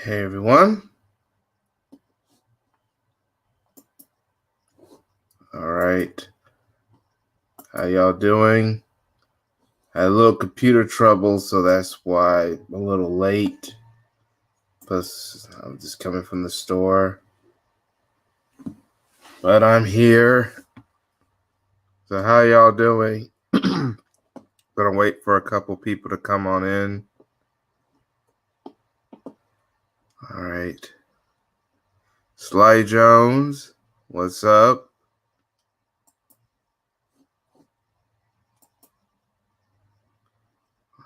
Hey everyone. All right. How y'all doing? Had a little computer trouble, so that's why I'm a little late. Plus, I'm just coming from the store. But I'm here. So how y'all doing? Gonna wait for a couple people to come on in. All right. Sly Jones, what's up?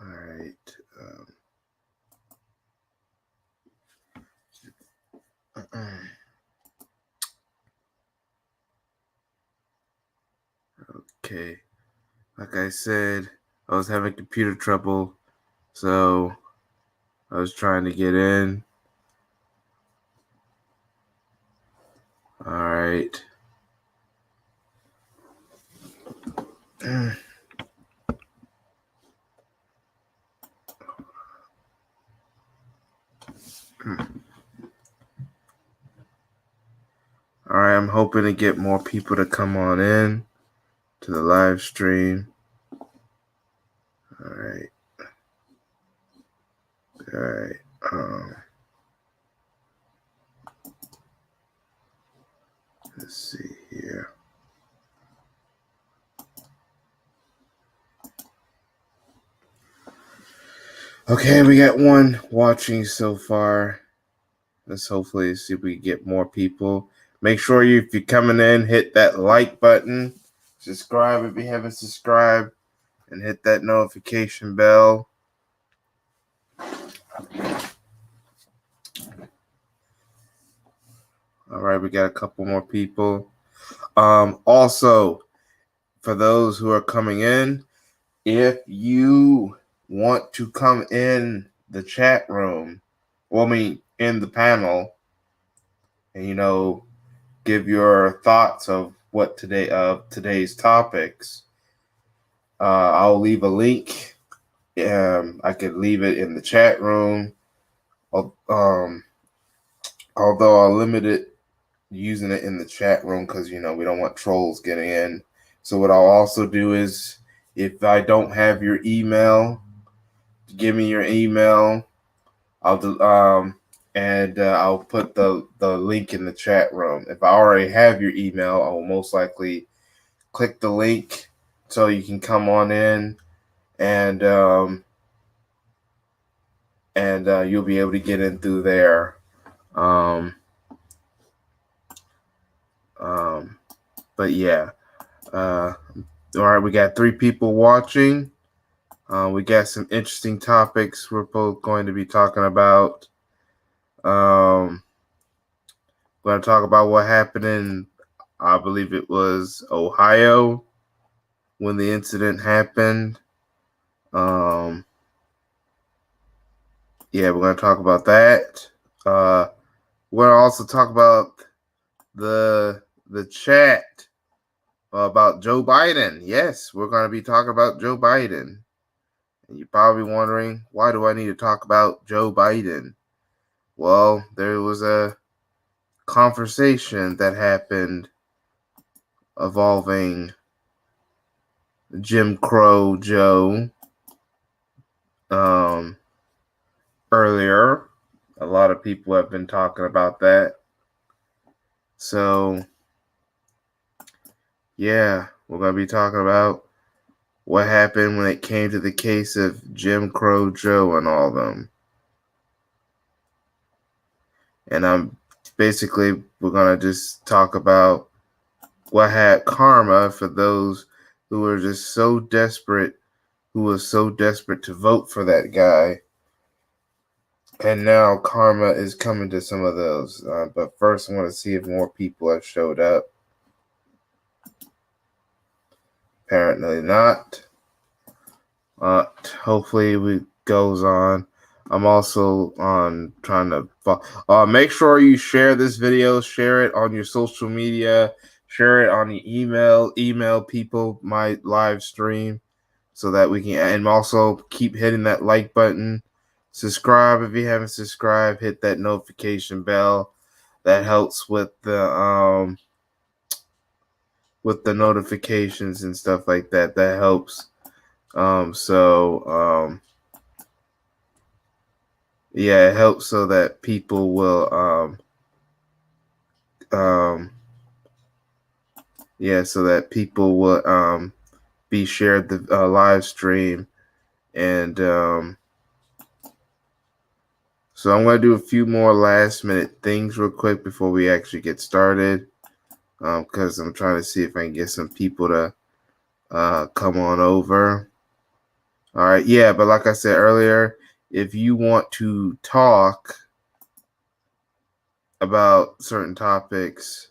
All right. Okay. Like I said, I was having computer trouble, so I was trying to get in. All right. All right, I'm hoping to get more people to come on in to the live stream. All right. All right. Let's see here. Okay, we got one watching so far. Let's hopefully see if we can get more people. Make sure if you're coming in, hit that like button. Subscribe if you haven't subscribed. And hit that notification bell. All right, we got a couple more people. Also, for those who are coming in, if you want to come in the chat room, in the panel, and give your thoughts of today's topics, I'll leave a link. I could leave it in the chat room. Although I'll limit it using it in the chat room because we don't want trolls getting in. So what I'll also do is, if I don't have your email, give me your email. I'll put the link in the chat room. If I already have your email, I will most likely click the link so you can come on in, and you'll be able to get in through there. But yeah. All right, we got 3 people watching. We got some interesting topics we're both going to be talking about. We're going to talk about what happened in, I believe it was Ohio, when the incident happened. We're going to talk about that. We're going to also talk about the chat about Joe Biden. Yes, we're going to be talking about Joe Biden. And you're probably wondering, why do I need to talk about Joe Biden? Well, there was a conversation that happened involving Jim Crow Joe earlier. A lot of people have been talking about that. So, yeah, we're going to be talking about what happened when it came to the case of Jim Crow Joe and all of them. And we're going to just talk about what had karma for those who were just so desperate, who was so desperate to vote for that guy. And now karma is coming to some of those. But first, I want to see if more people have showed up. Apparently not. Hopefully it goes on. I'm also on trying to make sure you share this video, share it on your social media, share it on the email people my live stream so that we can, and also keep hitting that like button Subscribe if you haven't subscribed. Hit that notification bell. That helps with the notifications and stuff like that. That helps. Yeah, it helps so that people will be shared the live stream. And so I'm going to do a few more last minute things real quick before we actually get started, because I'm trying to see if I can get some people to come on over. All right. Yeah. But like I said earlier, if you want to talk about certain topics,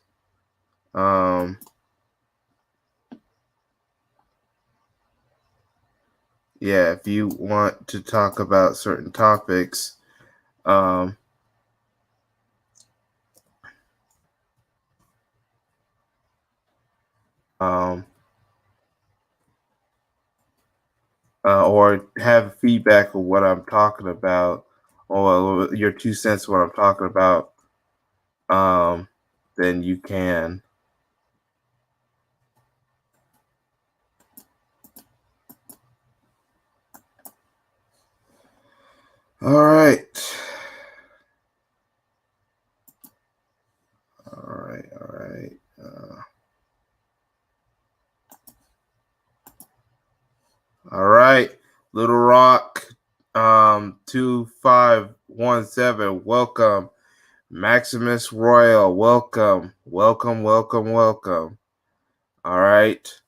if you want to talk about certain topics, or have feedback of what I'm talking about, or your 2 cents what I'm talking about, then you can. All right. All right. Little Rock 2517, welcome. Maximus Royal, welcome. All right.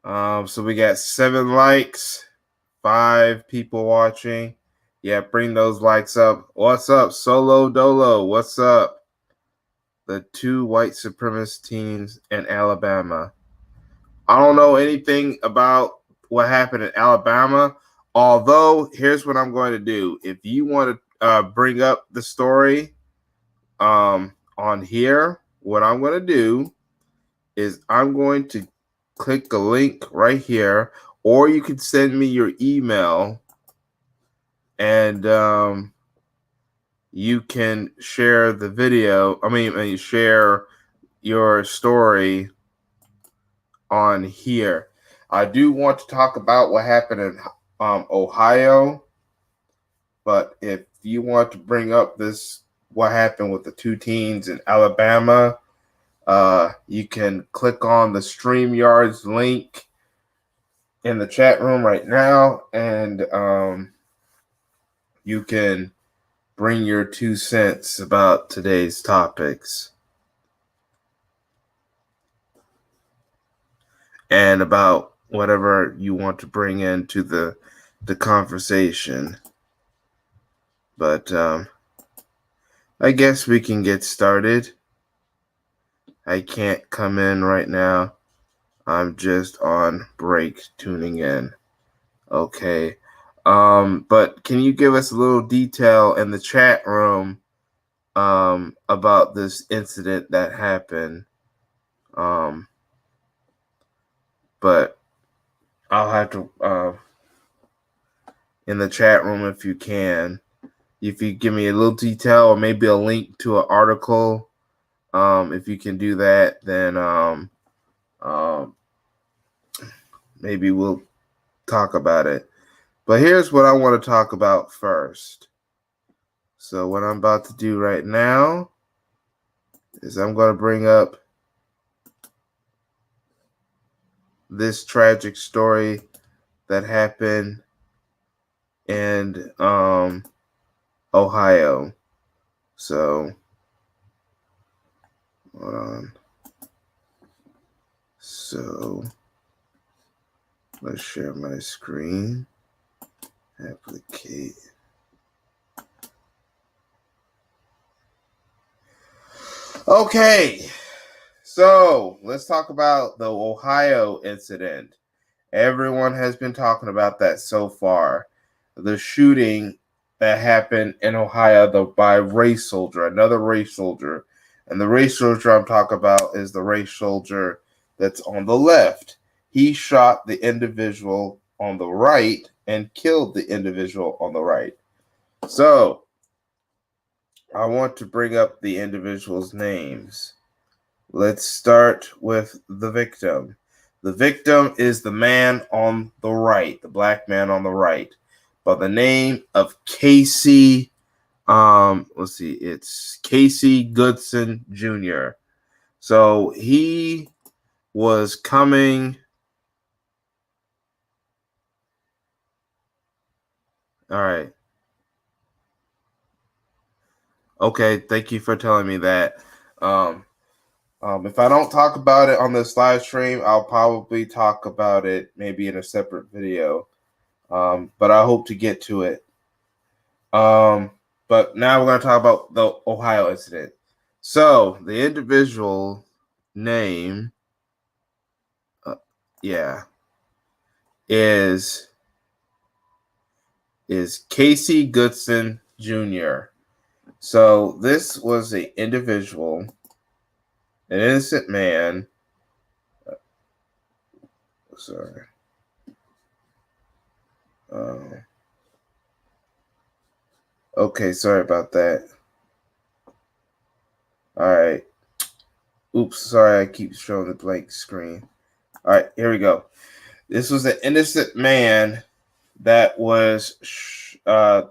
So we got 7 likes, 5 people watching. Yeah, bring those likes up. What's up, Solo Dolo? What's up? The 2 white supremacist teens in Alabama. I don't know anything about what happened in Alabama. Although, here's what I'm going to do. If you want to bring up the story on here, what I'm going to do is I'm going to click a link right here, or you can send me your email, and you can share the video. Share your story on here. I do want to talk about what happened in Ohio, but if you want to bring up what happened with the 2 teens in Alabama, you can click on the StreamYard's link in the chat room right now, and you can bring your 2 cents about today's topics and about whatever you want to bring into the conversation. But I guess we can get started. I can't come in right now. I'm just on break tuning in. Okay. But can you give us a little detail in the chat room about this incident that happened? But I'll have to in the chat room if you can. If you give me a little detail or maybe a link to an article, if you can do that, then maybe we'll talk about it. But here's what I want to talk about first. So what I'm about to do right now is I'm going to bring up this tragic story that happened in Ohio. So hold on. So let's share my screen. Applicate. Okay, so let's talk about the Ohio incident. Everyone has been talking about that so far. The shooting that happened in Ohio by race soldier, another race soldier. And the race soldier I'm talking about is the race soldier that's on the left. He shot the individual on the right and killed the individual on the right. So I want to bring up the individuals' names. Let's start with the victim. The victim is the man on the right, the black man on the right, by the name of Casey. Let's see, it's Casey Goodson Jr. So he was coming. All right. Okay, thank you for telling me that. Um, if I don't talk about it on this live stream, I'll probably talk about it maybe in a separate video. But I hope to get to it. But now we're going to talk about the Ohio incident. So the individual name, is Casey Goodson Jr. So this was an individual, an innocent man. Sorry. Okay, sorry about that. All right. Oops, sorry, I keep showing the blank screen. All right, here we go. This was an innocent man that was, the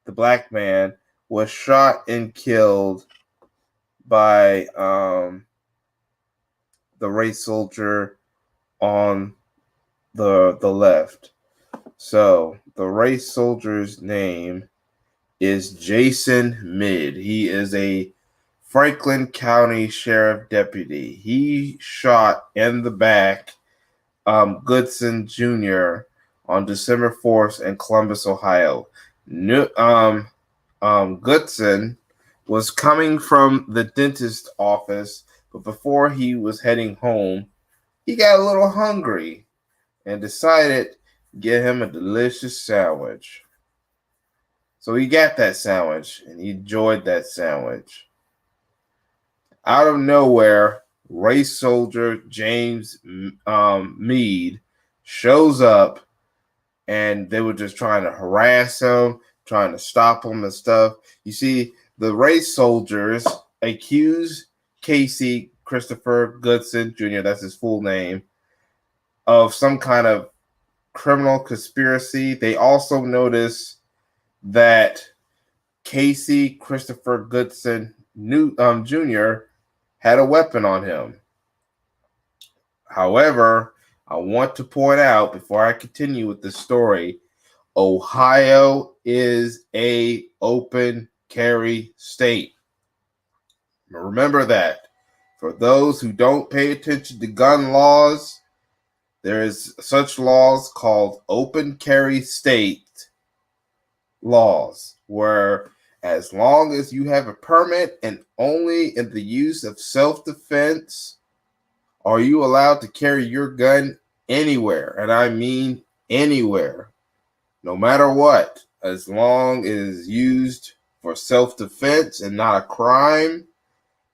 black man was shot and killed by the race soldier on the left. So the race soldier's name is Jason Mid. He is a Franklin County Sheriff deputy. He shot in the back Goodson Jr. on December 4th in Columbus, Ohio. Goodson was coming from the dentist office, but before he was heading home, he got a little hungry and decided to get him a delicious sandwich. So he got that sandwich and he enjoyed that sandwich. Out of nowhere, race soldier James Meade shows up, and they were just trying to harass him, trying to stop him and stuff. You see, the race soldiers accused Casey Christopher Goodson Jr., that's his full name, of some kind of criminal conspiracy. They also noticed that Casey Christopher Goodson Jr. had a weapon on him. However, I want to point out before I continue with the story, Ohio is a open carry state. Remember that. For those who don't pay attention to gun laws, there is such laws called open carry state laws, where as long as you have a permit and only in the use of self-defense are you allowed to carry your gun anywhere. And I mean anywhere, no matter what, as long as it's used for self-defense and not a crime,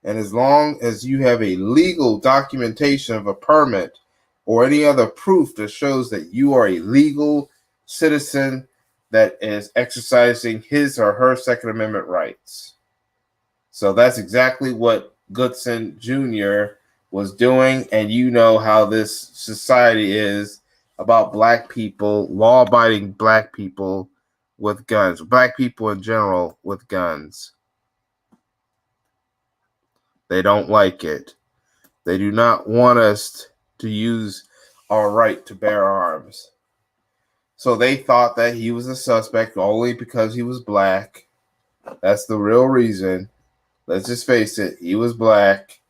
and as long as you have a legal documentation of a permit or any other proof that shows that you are a legal citizen that is exercising his or her Second Amendment rights. So that's exactly what Goodson Jr. was doing, and you know how this society is about black people, law-abiding black people with guns, black people in general with guns. They don't like it. They do not want us to use our right to bear arms. So they thought that he was a suspect only because he was black. That's the real reason. Let's just face it, he was black.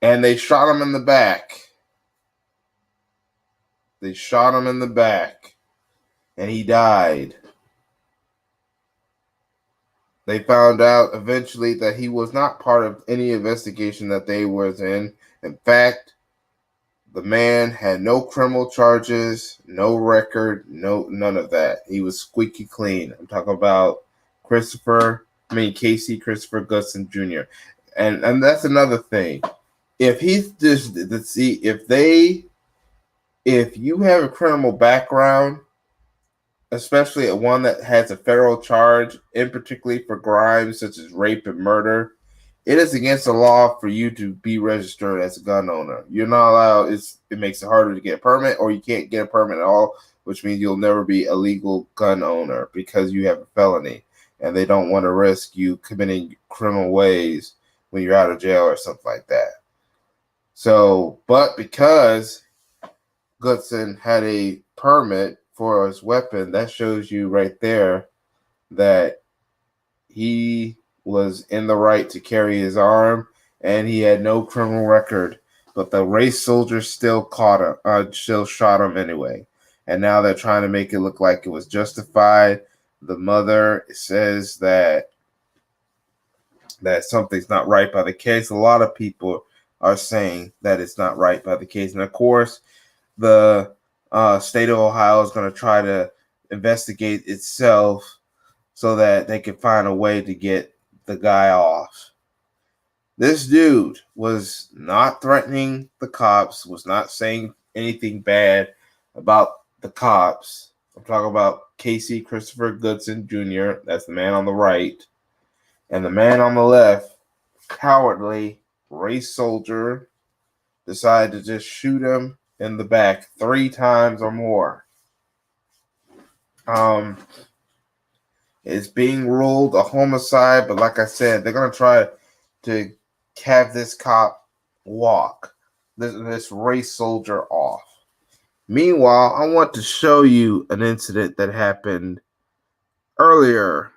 And they shot him in the back. They shot him in the back. And he died. They found out eventually that he was not part of any investigation that they was in. In fact, the man had no criminal charges, no record, none of that. He was squeaky clean. I'm talking about Casey Christopher Goodson Jr. And that's another thing. If he's just if you have a criminal background, especially one that has a federal charge, in particularly for crimes such as rape and murder, it is against the law for you to be registered as a gun owner. You're not allowed. It makes it harder to get a permit, or you can't get a permit at all, which means you'll never be a legal gun owner because you have a felony, and they don't want to risk you committing criminal ways when you're out of jail or something like that. So, but because Goodson had a permit for his weapon, that shows you right there that he was in the right to carry his arm, and he had no criminal record. But the race soldiers still still shot him anyway. And now they're trying to make it look like it was justified. The mother says that something's not right by the case. A lot of people are saying that it's not right by the case, and of course, the state of Ohio is going to try to investigate itself so that they can find a way to get the guy off. This dude was not threatening the cops, was not saying anything bad about the cops. I'm talking about Casey Christopher Goodson Jr., that's the man on the right, and the man on the left, cowardly race soldier, decided to just shoot him in the back 3 times or more. It's being ruled a homicide, but like I said, they're going to try to have this cop walk this race soldier off. Meanwhile, I want to show you an incident that happened earlier,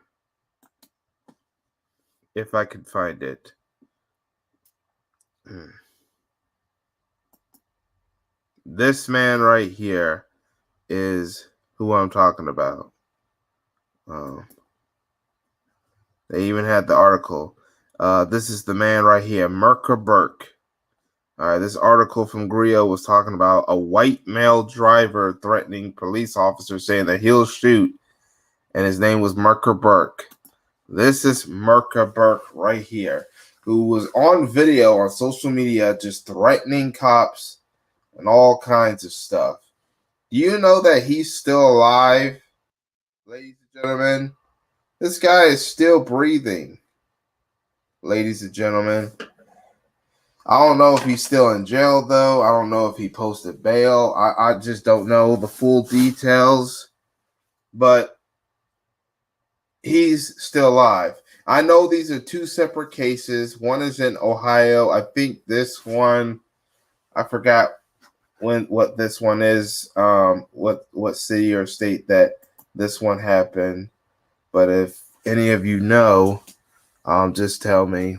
if I can find it. This man right here is who I'm talking about. They even had the article. This is the man right here, Merker Burke. All right, this article from Grio was talking about a white male driver threatening police officers, saying that he'll shoot, and his name was Merker Burke. This is Merker Burke right here, who was on video on social media just threatening cops and all kinds of stuff. Do you know that he's still alive, ladies and gentlemen? This guy is still breathing, ladies and gentlemen. I don't know if he's still in jail, though. I don't know if he posted bail. I just don't know the full details. But he's still alive. I know these are 2 separate cases. One is in Ohio. I think this one, I forgot what this one is, what city or state that this one happened. But if any of you know, just tell me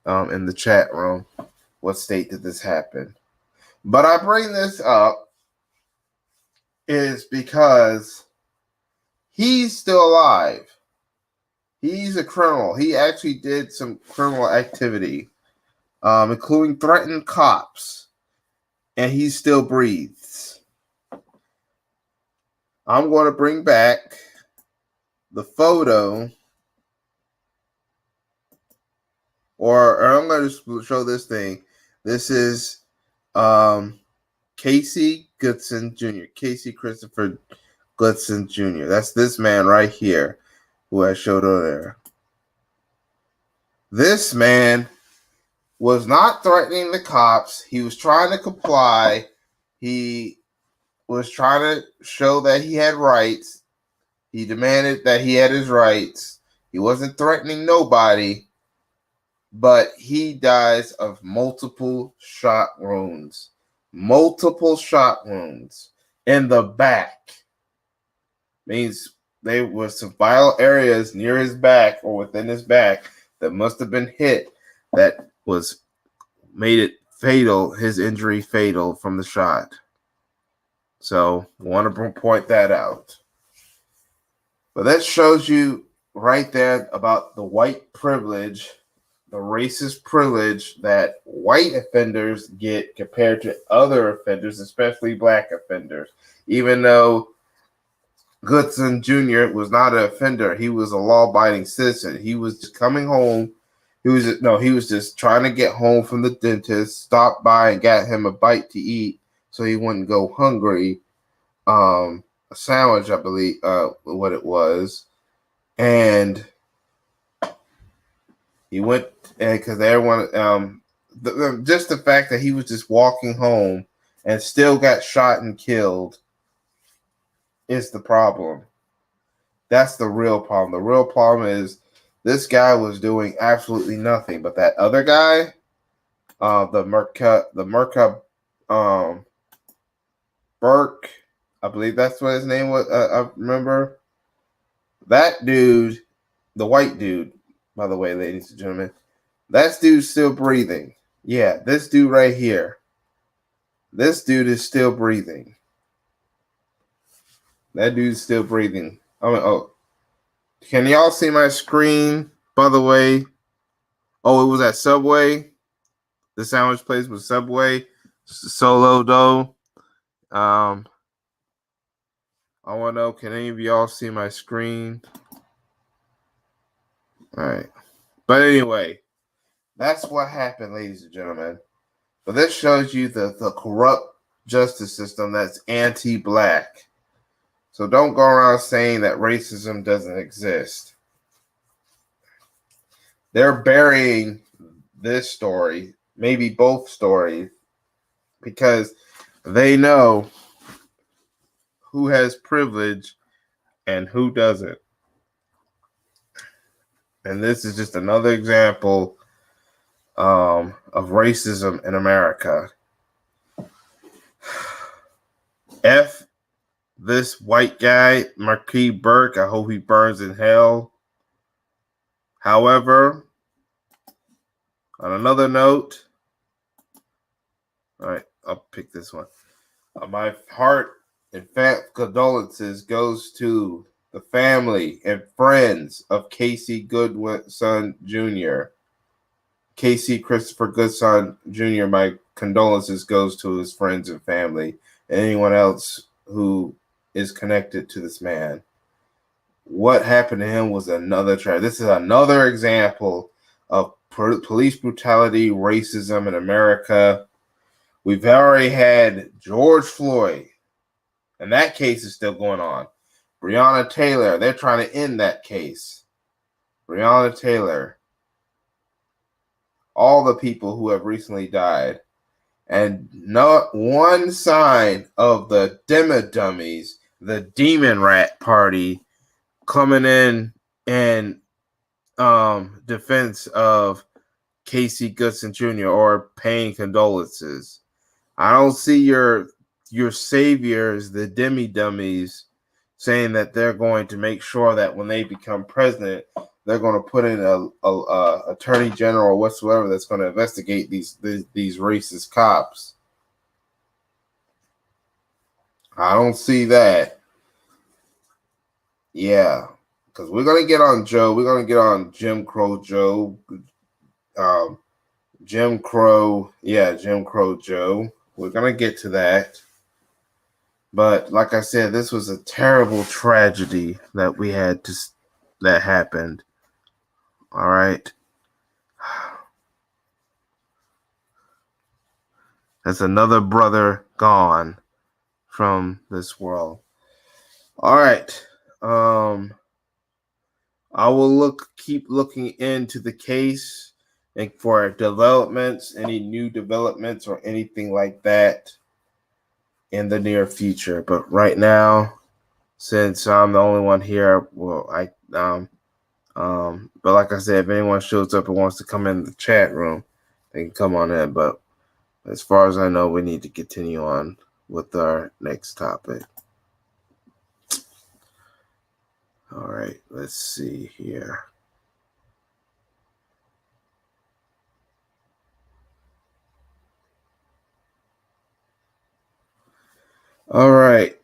in the chat room what state did this happen. But I bring this up is because he's still alive. He's a criminal. He actually did some criminal activity, including threatened cops, and he still breathes. I'm going to bring back the photo, or I'm going to show this thing. This is Casey Goodson Jr., Casey Christopher Goodson Jr. That's this man right here who I showed earlier. This man was not threatening the cops. He was trying to comply. He was trying to show that he had rights. He demanded that he had his rights. He wasn't threatening nobody, but he dies of multiple shot wounds. Multiple shot wounds in the back. Means there were some vital areas near his back or within his back that must have been hit that made it fatal, his injury fatal from the shot. So I want to point that out. But that shows you right there about the white privilege, the racist privilege that white offenders get compared to other offenders, especially black offenders. Even though Goodson Jr. was not an offender, he was a law-abiding citizen. He was just coming home. He was just trying to get home from the dentist, stopped by and got him a bite to eat so he wouldn't go hungry. a sandwich, I believe, what it was, and he went and because everyone, just the fact that he was just walking home and still got shot and killed is the problem. That's the real problem. The real problem is this guy was doing absolutely nothing, but that other guy, the Merca, Burke, I believe that's what his name was. I remember that dude, the white dude, by the way, ladies and gentlemen, that dude's still breathing. Yeah, this dude right here. This dude is still breathing. That dude's still breathing. Oh, can y'all see my screen, by the way? Oh, it was at Subway. The sandwich place was Subway. Solo dough. I want to know, can any of y'all see my screen? All right. But anyway, that's what happened, ladies and gentlemen. But this shows you the corrupt justice system that's anti-black. So don't go around saying that racism doesn't exist. They're burying this story, maybe both stories, because they know who has privilege and who doesn't. And this is just another example of racism in America. F this white guy, Marquis Burke, I hope he burns in hell. However, on another note, all right, I'll pick this one. My heart and condolences goes to the family and friends of Casey Goodson Jr. Casey Christopher Goodson Jr., my condolences goes to his friends and family and anyone else who is connected to this man. What happened to him was another tragedy. This is another example of police brutality, racism in America. We've already had George Floyd, and that case is still going on. Breonna Taylor, they're trying to end that case. Breonna Taylor, all the people who have recently died, and not one sign of the Dummies, the Demon Rat Party, coming in and defense of Casey Goodson Jr. or paying condolences. I don't see your saviors, the Dummies, saying that they're going to make sure that when they become president, they're going to put in a attorney general or whatsoever that's going to investigate these racist cops. I don't see that. Yeah, because we're going to get on Joe. We're going to get on Jim Crow Joe. Jim Crow Joe. We're going to get to that. But like I said, this was a terrible tragedy that happened. All right. That's another brother gone from this world. All right. I will keep looking into the case and for developments, any new developments or anything like that in the near future. But right now, since I'm the only one here, but like I said, if anyone shows up and wants to come in the chat room, they can come on in. But as far as I know, we need to continue on with our next topic. All right, let's see here. All right.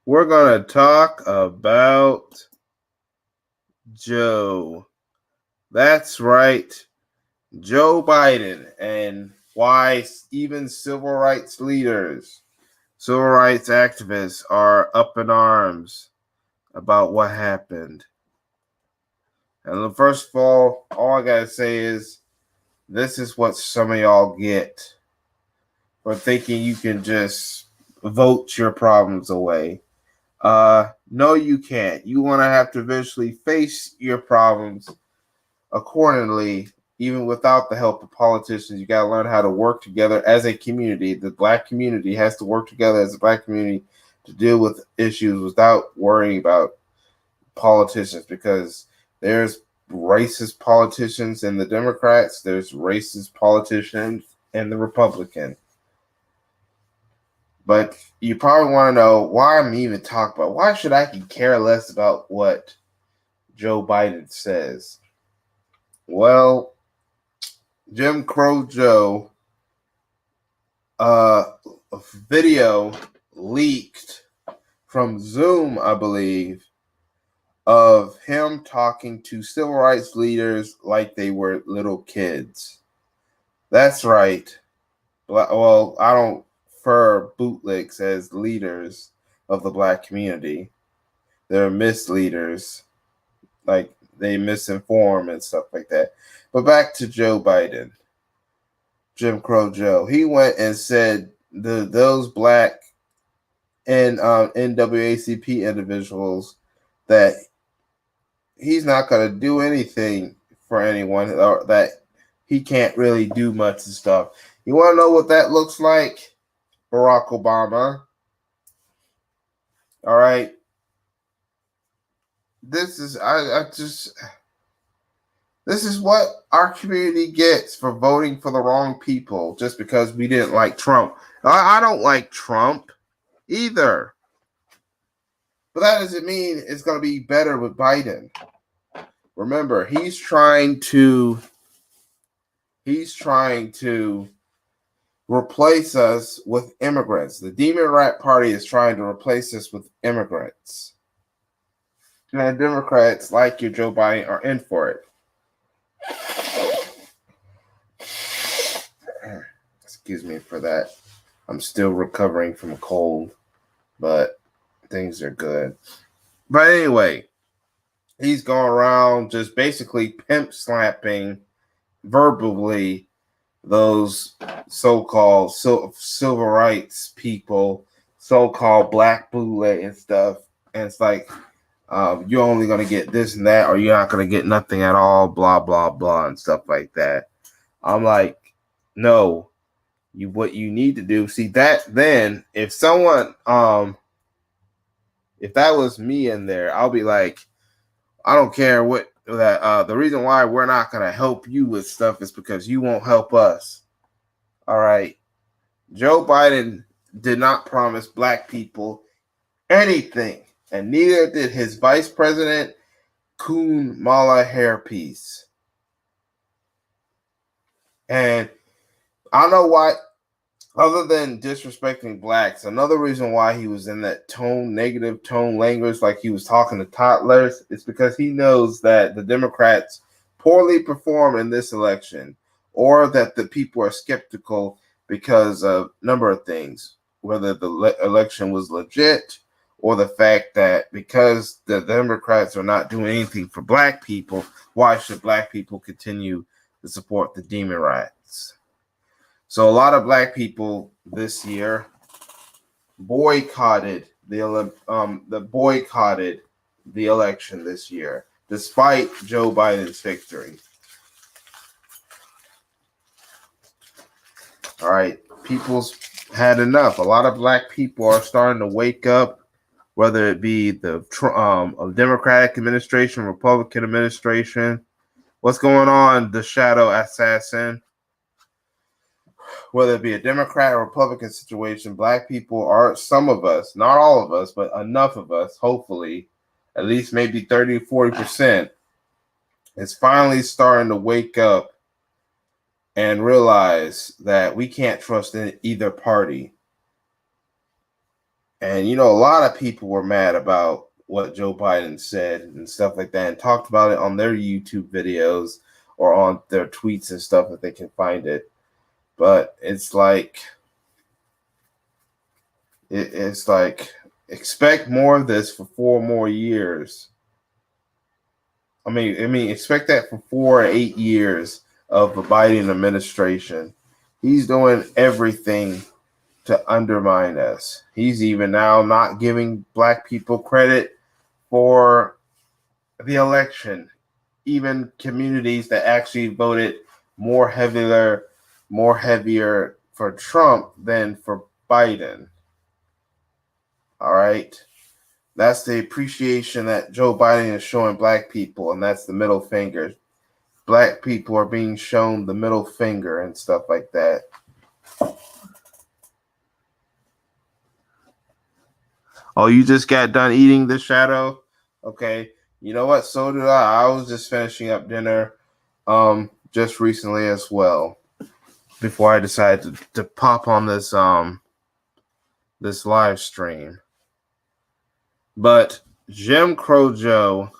We're going to talk about Joe. That's right. Joe Biden and why even civil rights leaders, civil rights activists are up in arms about what happened. And first of all I got to say is this is what some of y'all get for thinking you can just vote your problems away. No, you can't. You want to have to eventually face your problems accordingly, even without the help of politicians. You got to learn how to work together as a community. The black community has to work together as a black community to deal with issues without worrying about politicians, because there's racist politicians in the Democrats, there's racist politicians in the Republican. But you probably want to know why I'm even talking about. Why should I care less about what Joe Biden says? Well, Jim Crow Joe, a video leaked from Zoom, I believe, of him talking to civil rights leaders like they were little kids. That's right. Well, I don't refer bootlegs as leaders of the black community. They're misleaders. Like, they misinform and stuff like that. But back to Joe Biden. Jim Crow Joe. He went and said those black and NAACP individuals that he's not going to do anything for anyone, or that he can't really do much and stuff. You want to know what that looks like? Barack Obama. All right. This is this is what our community gets for voting for the wrong people just because we didn't like Trump. I don't like Trump either. But that doesn't mean it's going to be better with Biden. Remember, he's trying to replace us with immigrants. The Democrat Party is trying to replace us with immigrants. And Democrats, like you, Joe Biden, are in for it. Excuse me for that. I'm still recovering from a cold, but things are good. But anyway, he's going around just basically pimp slapping verbally those so-called civil rights people, so-called black bootleg and stuff. And it's like, you're only going to get this and that, or you're not going to get nothing at all, blah, blah, blah, and stuff like that. I'm like, no, what you need to do, see that then, if someone, if that was me in there, I'll be like, I don't care what that, the reason why we're not going to help you with stuff is because you won't help us. All right. Joe Biden did not promise black people anything, and neither did his vice president, Kamala Harris. And I don't know why, other than disrespecting blacks, another reason why he was in that negative tone language, like he was talking to toddlers, is because he knows that the Democrats poorly perform in this election, or that the people are skeptical because of a number of things, whether the election was legit, or the fact that because the Democrats are not doing anything for black people, why should black people continue to support the Democrats? So a lot of black people this year boycotted the election this year, despite Joe Biden's victory. All right, people's had enough. A lot of black people are starting to wake up, whether it be the Democratic administration, Republican administration. What's going on, the shadow assassin? Whether it be a Democrat or Republican situation, black people are, some of us, not all of us, but enough of us, hopefully, at least maybe 30 to 40%, is finally starting to wake up and realize that we can't trust in either party. And, a lot of people were mad about what Joe Biden said and stuff like that, and talked about it on their YouTube videos or on their tweets and stuff if they can find it. But it's like, expect more of this for 4 more years. I mean, expect that for 4 or 8 years of the Biden administration. He's doing everything to undermine us. He's even now not giving black people credit for the election. Even communities that actually voted more heavier for Trump than for Biden. All right. That's the appreciation that Joe Biden is showing black people, and that's the middle finger. Black people are being shown the middle finger and stuff like that. Oh, you just got done eating the shadow? Okay. You know what? So did I. I was just finishing up dinner just recently as well, before I decided to pop on this this live stream. But Jim Crow Joe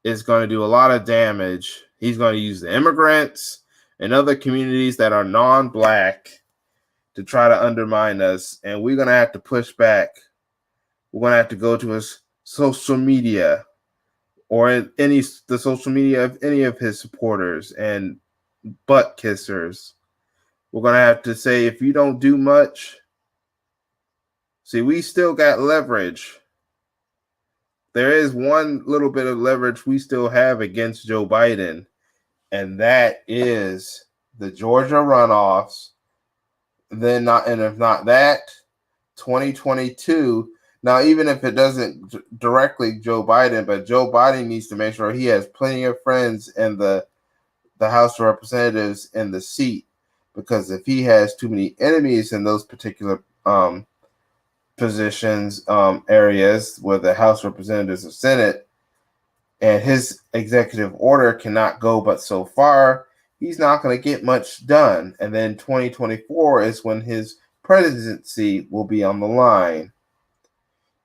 is going to do a lot of damage. He's going to use the immigrants and other communities that are non-black to try to undermine us, and we're going to have to push back. We're going to have to go to his social media or the social media of any of his supporters and butt kissers. We're going to have to say, if you don't do much, see, we still got leverage. There is one little bit of leverage we still have against Joe Biden, and that is the Georgia runoffs. And if not that, 2022. Now, even if it doesn't directly Joe Biden, but Joe Biden needs to make sure he has plenty of friends in the House of Representatives in the seat, because if he has too many enemies in those particular positions, areas where the House of Representatives or Senate, and his executive order cannot go but so far, he's not going to get much done. And then 2024 is when his presidency will be on the line.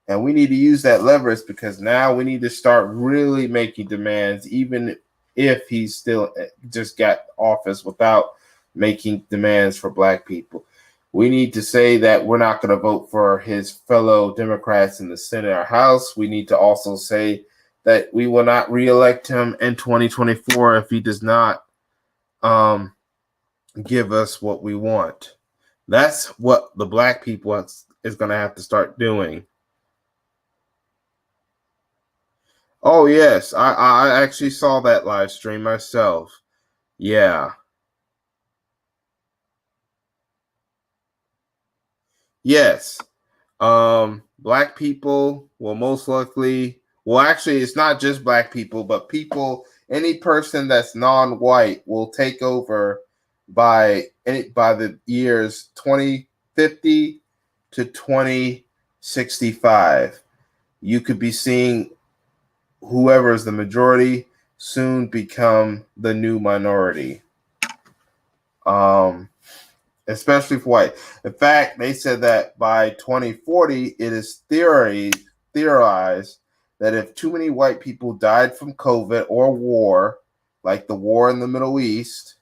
And we need to use that leverage, because now we need to start really making demands, even if he's still just got office, without making demands for black people. We need to say that we're not going to vote for his fellow Democrats in the Senate or House. We need to also say that we will not reelect him in 2024 if he does not give us what we want. That's what the black people is going to have to start doing. Oh, yes. I actually saw that live stream myself. Yeah. Yes. Black people will most likely, well, actually, it's not just black people, but any person that's non-white will take over by the years 2050 to 2065. You could be seeing whoever is the majority soon become the new minority. Especially for white. In fact, they said that by 2040, it is theorized that if too many white people died from COVID or war, like the war in the Middle East,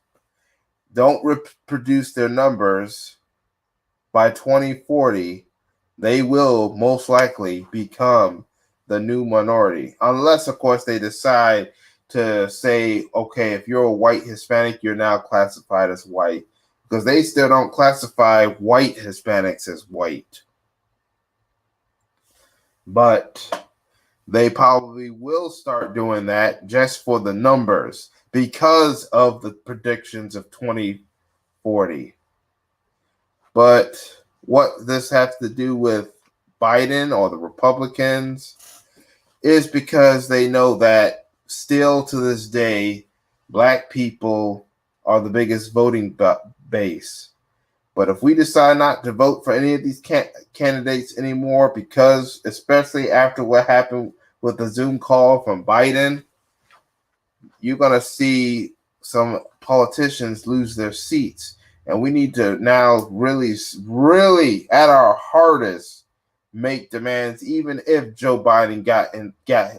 don't reproduce their numbers, by 2040, they will most likely become the new minority. Unless, of course, they decide to say, okay, if you're a white Hispanic, you're now classified as white. Because they still don't classify white Hispanics as white. But they probably will start doing that just for the numbers, because of the predictions of 2040. But what this has to do with Biden or the Republicans is because they know that still to this day, black people are the biggest voting base. But if we decide not to vote for any of these candidates anymore, because especially after what happened with the Zoom call from Biden, you're going to see some politicians lose their seats. And we need to now really, really at our hardest make demands, even if Joe Biden got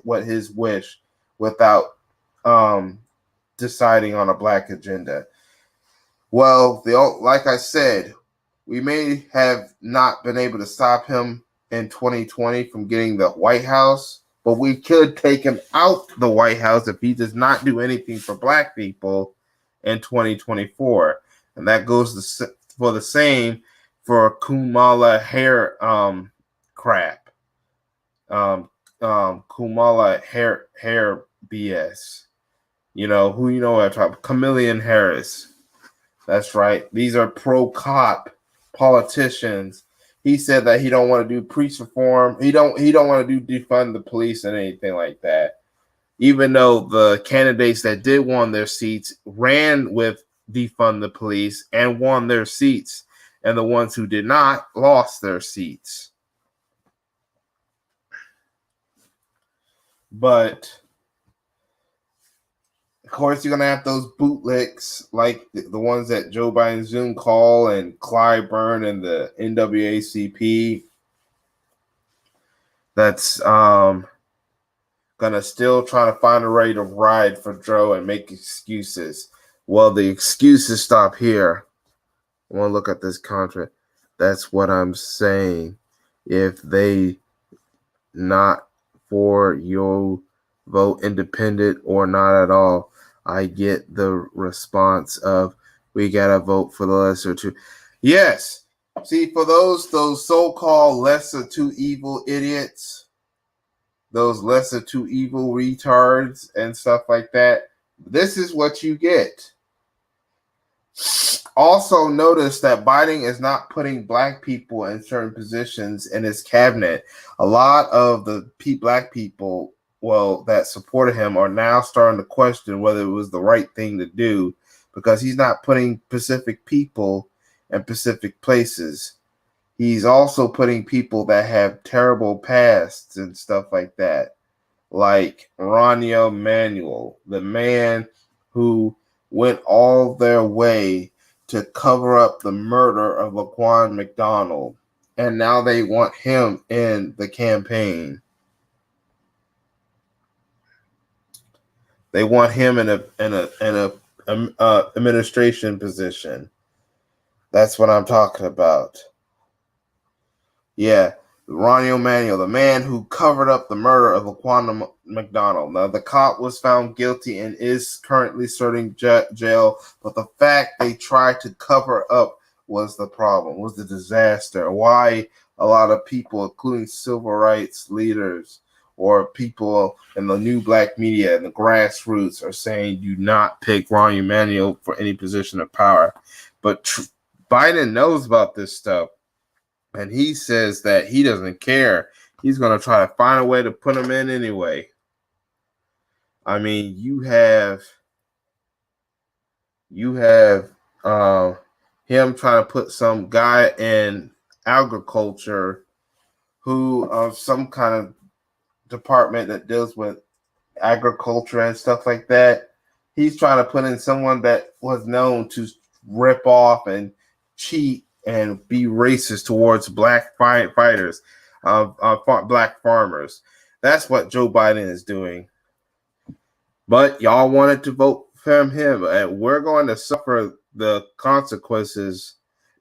what his wish without deciding on a black agenda. Well, like I said, we may have not been able to stop him in 2020 from getting the White House, but we could take him out the White House if he does not do anything for black people in 2024. And that goes for the same for Kumala hair crap. Kumala hair BS. You know who you know what I'm talking about? Chameleon Harris. That's right. These are pro-cop politicians. He said that he don't want to do police reform. He don't want to do defund the police and anything like that. Even though the candidates that did won their seats ran with defund the police and won their seats, and the ones who did not lost their seats. But of course, you're going to have those bootlicks like the ones that Joe Biden Zoom call and Clyburn and the NAACP. That's going to still try to find a way to ride for Joe and make excuses. Well, the excuses stop here. I want to look at this contract. That's what I'm saying. If they not for your vote independent or not at all, I get the response of we gotta vote for the lesser two. Yes. See, for those so-called lesser two evil idiots, those lesser two evil retards and stuff like that, this is what you get. Also notice that Biden is not putting black people in certain positions in his cabinet. A lot of the black people, well, that supported him are now starting to question whether it was the right thing to do, because he's not putting Pacific people in Pacific places. He's also putting people that have terrible pasts and stuff like that, like Ronnie Emanuel, the man who went all their way to cover up the murder of Laquan McDonald, and now they want him in the campaign. They want him in a administration position. That's what I'm talking about. Yeah, Ronnie Emanuel, the man who covered up the murder of Laquan McDonald. Now, the cop was found guilty and is currently serving jail, but the fact they tried to cover up was the problem, was the disaster. Why a lot of people, including civil rights leaders or people in the new black media and the grassroots, are saying do not pick Ronnie Emanuel for any position of power. But Biden knows about this stuff. And he says that he doesn't care. He's going to try to find a way to put him in anyway. I mean, you have him trying to put some guy in agriculture who some kind of department that deals with agriculture and stuff like that. He's trying to put in someone that was known to rip off and cheat and be racist towards black fighters, black farmers. That's what Joe Biden is doing. But y'all wanted to vote for him, and we're going to suffer the consequences.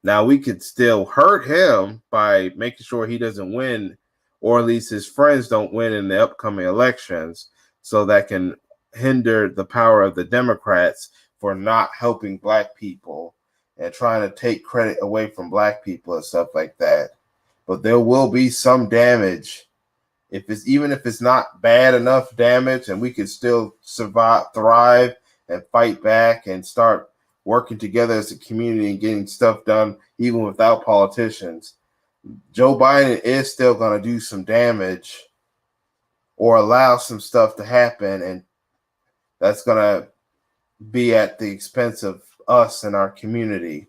Now, we could still hurt him by making sure he doesn't win, or at least his friends don't win in the upcoming elections, so that can hinder the power of the Democrats for not helping black people and trying to take credit away from black people and stuff like that. But there will be some damage. Even if it's not bad enough damage, and we can still survive, thrive, and fight back and start working together as a community and getting stuff done, even without politicians. Joe Biden is still going to do some damage or allow some stuff to happen, and that's going to be at the expense of us and our community,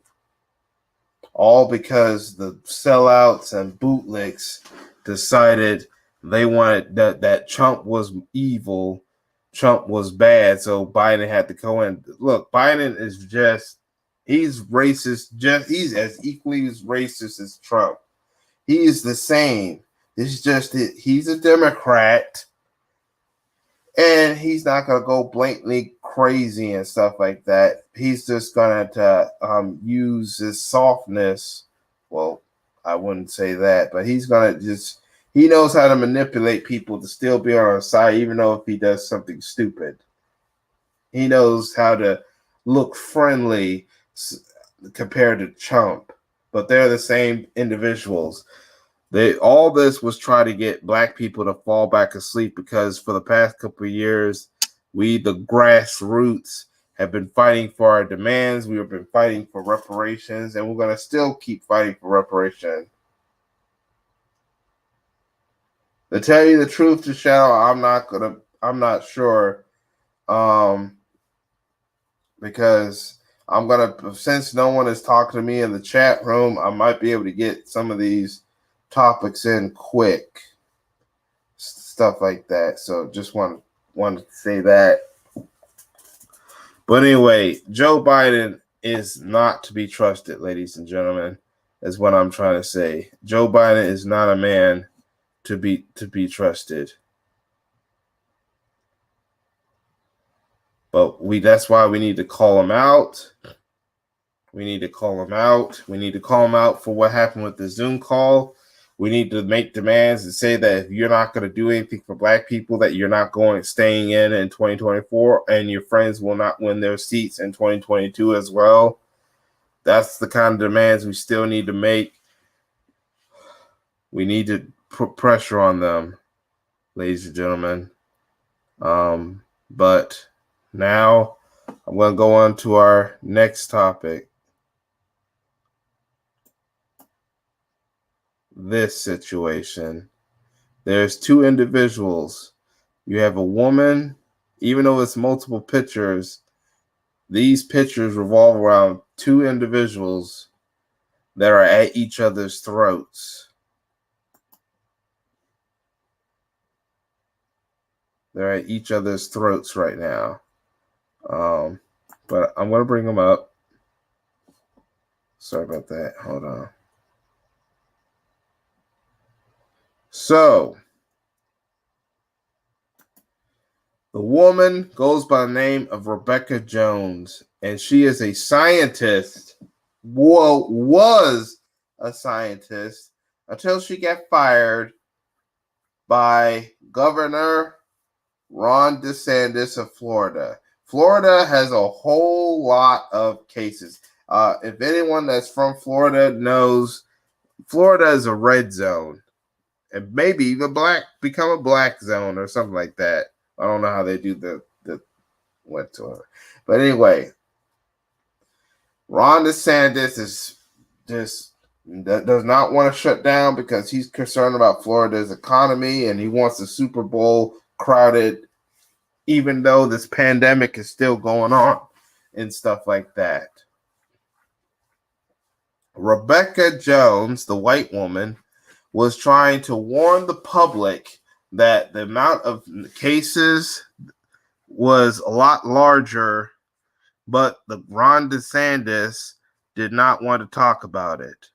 all because the sellouts and bootlicks decided they wanted that Trump was evil, Trump was bad, so Biden had to go in. Look, Biden is he's racist, he's as equally as racist as Trump. He is the same. It's just that he's a Democrat, and he's not going to go blatantly crazy and stuff like that. He's just going to use his softness. Well, I wouldn't say that, but he's going to he knows how to manipulate people to still be on our side, even though if he does something stupid. He knows how to look friendly compared to Trump, but they're the same individuals. All this was trying to get black people to fall back asleep, because for the past couple of years, we, the grassroots, have been fighting for our demands. We have been fighting for reparations, and we're going to still keep fighting for reparations. To tell you the truth, Michelle, I'm not sure, because since no one is talking to me in the chat room, I might be able to get some of these topics in quick, stuff like that. So just want to say that. But anyway, Joe Biden is not to be trusted, ladies and gentlemen, is what I'm trying to say. Joe Biden is not a man to be trusted. But that's why we need to call him out. We need to call him out. We need to call him out for what happened with the Zoom call. We need to make demands and say that if you're not going to do anything for black people, that you're not staying in 2024, and your friends will not win their seats in 2022 as well. That's the kind of demands we still need to make. We need to put pressure on them, ladies and gentlemen. But now I'm going to go on to our next topic. This situation. There's two individuals. You have a woman, even though it's multiple pictures, these pictures revolve around two individuals that are at each other's throats. They're at each other's throats right now. But I'm going to bring them up. Sorry about that. Hold on. So, the woman goes by the name of Rebecca Jones, and she is a scientist. Was a scientist until she got fired by Governor Ron DeSantis of Florida. Florida has a whole lot of cases. If anyone that's from Florida knows, Florida is a red zone, and maybe even become a black zone or something like that. I don't know how they do the whatsoever. But anyway, Ron DeSantis is just does not want to shut down because he's concerned about Florida's economy, and he wants the Super Bowl crowded, even though this pandemic is still going on and stuff like that. Rebecca Jones, the white woman, was trying to warn the public that the amount of cases was a lot larger, but the Ron DeSantis did not want to talk about it.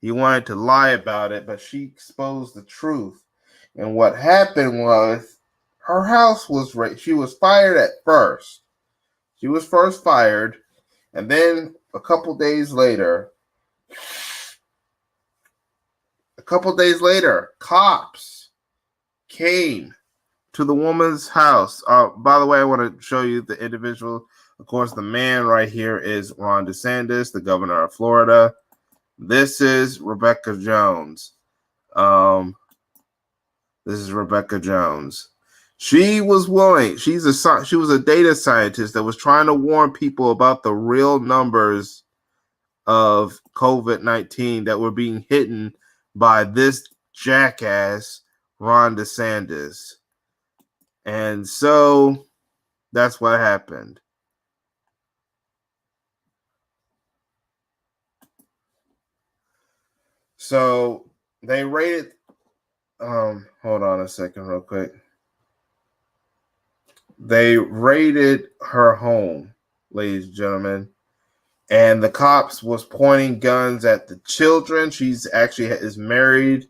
He wanted to lie about it, but she exposed the truth. And what happened was her house was she was fired at first. She was first fired, and then a couple days later, cops came to the woman's house. By the way, I want to show you the individual. Of course, the man right here is Ron DeSantis, the governor of Florida. This is Rebecca Jones. This is Rebecca Jones. She was willing. She was a data scientist that was trying to warn people about the real numbers of COVID-19 that were being hidden by this jackass, Ron DeSantis. And so that's what happened. So they raided, hold on a second real quick. They raided her home, ladies and gentlemen, and the cops was pointing guns at the children. She's actually is married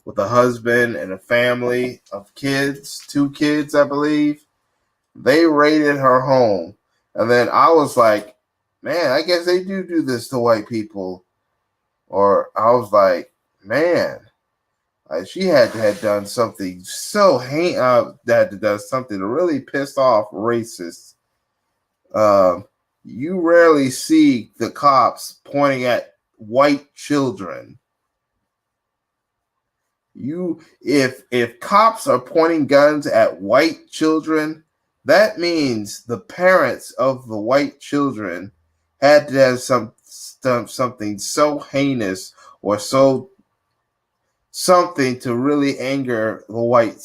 with a husband and a family of kids, 2 kids, I believe. They raided her home. And then I was like, man, I guess they do this to white people. Or I was like, man, she had to have done something so that to done something to really piss off racists. you rarely see the cops pointing at white children. If cops are pointing guns at white children, that means the parents of the white children had to have something so heinous or something to really anger the white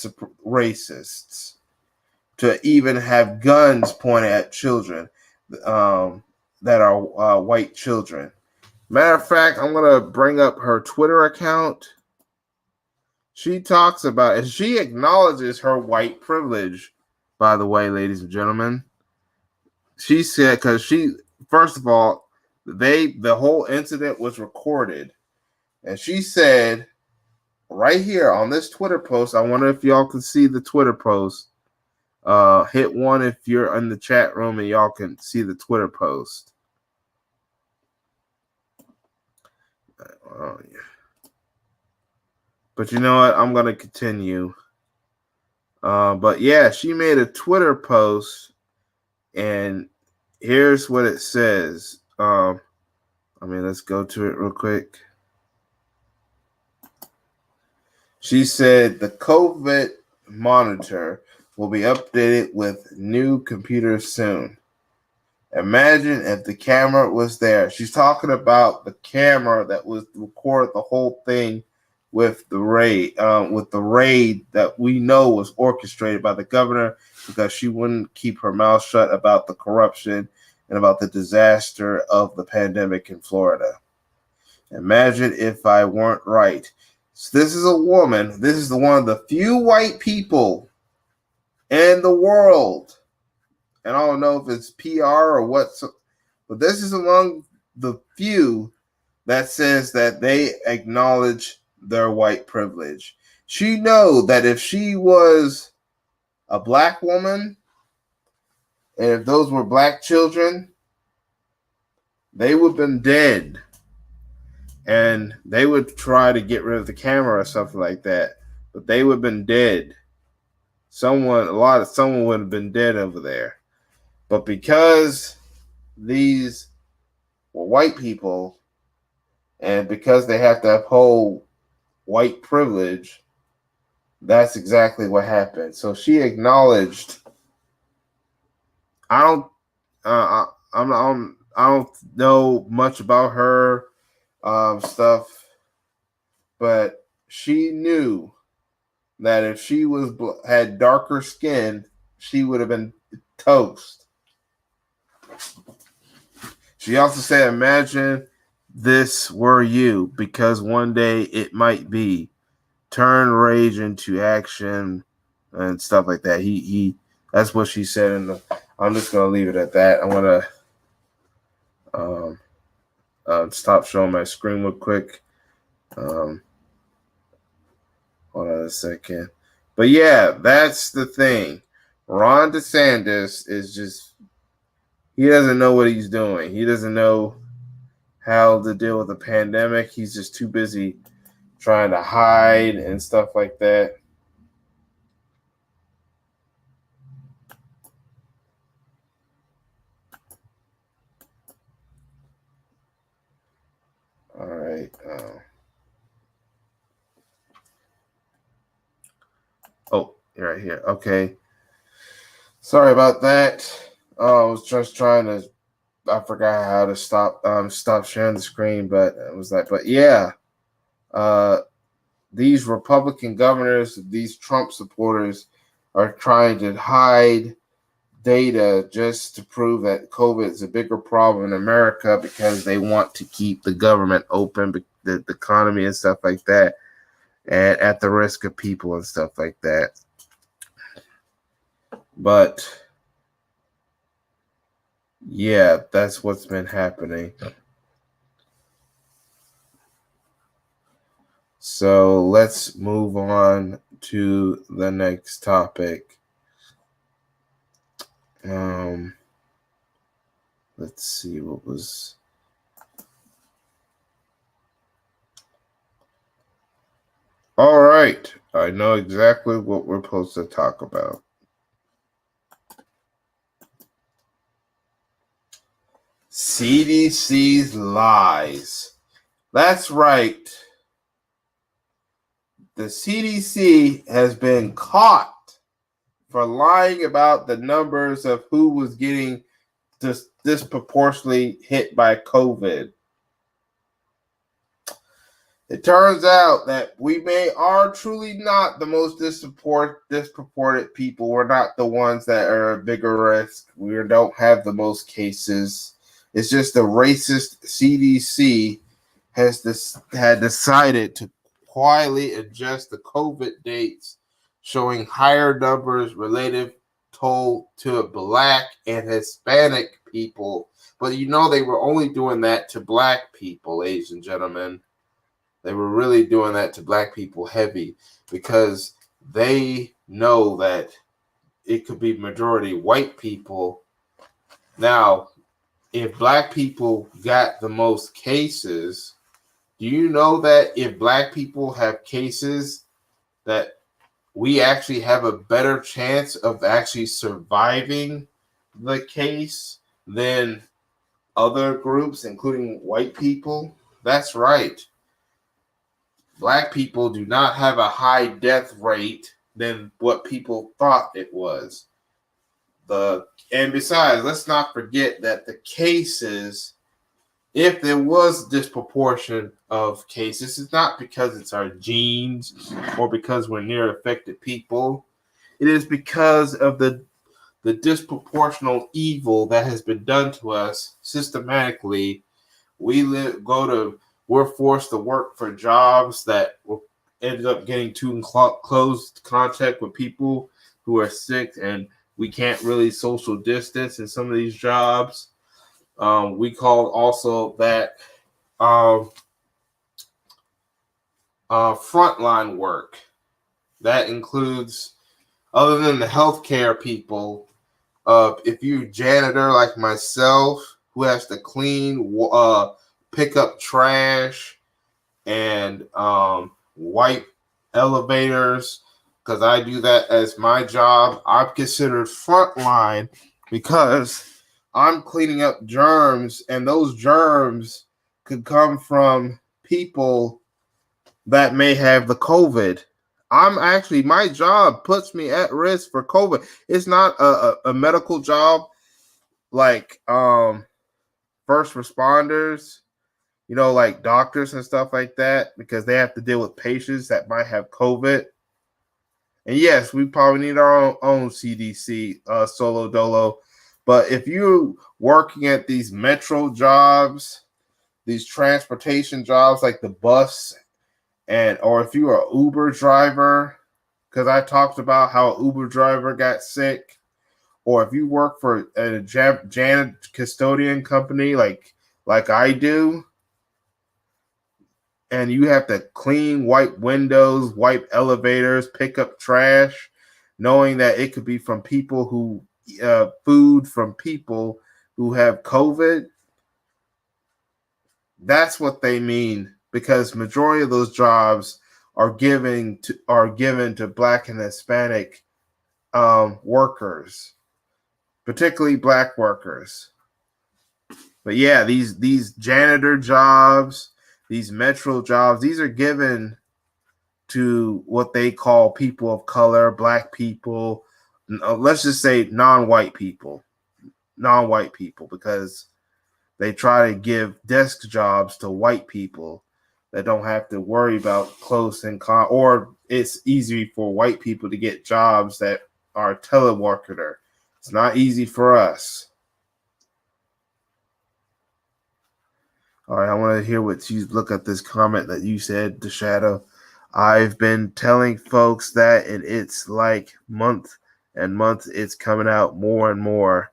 racists to even have guns pointed at children that are white children. Matter of fact, I'm going to bring up her Twitter account. She talks about, and she acknowledges her white privilege, by the way, ladies and gentlemen. She said, because first of all, the whole incident was recorded. And she said, right here on this Twitter post, I wonder if y'all can see the Twitter post. Hit one if you're in the chat room and y'all can see the Twitter post. Oh, yeah. But you know what? I'm going to continue. But yeah, she made a Twitter post, and here's what it says. Let's go to it real quick. She said the COVID monitor will be updated with new computers soon. Imagine if the camera was there. She's talking about the camera that was record the whole thing with the raid that we know was orchestrated by the governor because she wouldn't keep her mouth shut about the corruption and about the disaster of the pandemic in Florida. Imagine if I weren't right. So this is a woman. This is one of the few white people in the world. And I don't know if it's PR or what, but this is among the few that says that they acknowledge their white privilege. She knows that if she was a black woman, and if those were black children, they would have been dead. And they would try to get rid of the camera or something like that, but they would have been dead. Someone would have been dead over there. But because these were white people, and because they have to uphold white privilege, that's exactly what happened. So she acknowledged. I don't know much about her stuff, but she knew that if she had darker skin, she would have been toast. She also said, imagine this were you, because one day it might be. Turn rage into action and stuff like that. That's what she said. I'm just going to leave it at that. I'm going to stop showing my screen real quick. Hold on a second. But yeah, that's the thing. Ron DeSantis is just, he doesn't know what he's doing. He doesn't know how to deal with the pandemic. He's just too busy trying to hide and stuff like that. All right. Oh, you're right here. Okay. Sorry about that. I was just trying to. I forgot how to stop sharing the screen, but it was like, but yeah. These Republican governors, these Trump supporters, are trying to hide data just to prove that COVID is a bigger problem in America because they want to keep the government open, the economy and stuff like that, and at the risk of people and stuff like that. But yeah, that's what's been happening. So let's move on to the next topic. Let's see what was. All right, I know exactly what we're supposed to talk about. CDC's lies. That's right. The CDC has been caught for lying about the numbers of who was getting disproportionately hit by COVID. It turns out that we are truly not the most disproportionate people. We're not the ones that are a bigger risk. We don't have the most cases. It's just the racist CDC had decided to quietly adjust the COVID dates, showing higher numbers related to Black and Hispanic people. But they were only doing that to Black people, ladies and gentlemen. They were really doing that to Black people heavy because they know that it could be majority white people. Now, if Black people got the most cases, do you know that if Black people have cases, that we actually have a better chance of actually surviving the case than other groups, including white people? That's right. Black people do not have a high death rate than what people thought it was. And besides, let's not forget that the cases, if there was disproportion of cases, it's not because it's our genes or because we're near affected people. It is because of the disproportional evil that has been done to us systematically. We're forced to work for jobs that ended up getting too in close contact with people who are sick, and we can't really social distance in some of these jobs. We call also that frontline work. That includes, other than the healthcare people, if you're a janitor like myself, who has to clean, pick up trash, and wipe elevators, because I do that as my job, I'm considered frontline because I'm cleaning up germs, and those germs could come from people that may have the COVID. My job puts me at risk for COVID. It's not a medical job like first responders, like doctors and stuff like that, because they have to deal with patients that might have COVID. And yes, we probably need our own CDC, solo dolo. But if you're working at these metro jobs, these transportation jobs like the bus, or if you're an Uber driver, because I talked about how an Uber driver got sick, or if you work for a janitor custodian company like I do, and you have to clean, wipe windows, wipe elevators, pick up trash, knowing that it could be from people who food from people who have COVID. That's what they mean, because majority of those jobs are given to Black and Hispanic workers, particularly Black workers. But yeah, these janitor jobs, these metro jobs, these are given to what they call people of color, Black people, let's just say non-white people, because they try to give desk jobs to white people that don't have to worry about close or it's easy for white people to get jobs that are teleworker. It's not easy for us. All right, I want to hear what you look at this comment that you said, The Shadow. I've been telling folks that, and it's like month and month, it's coming out more and more.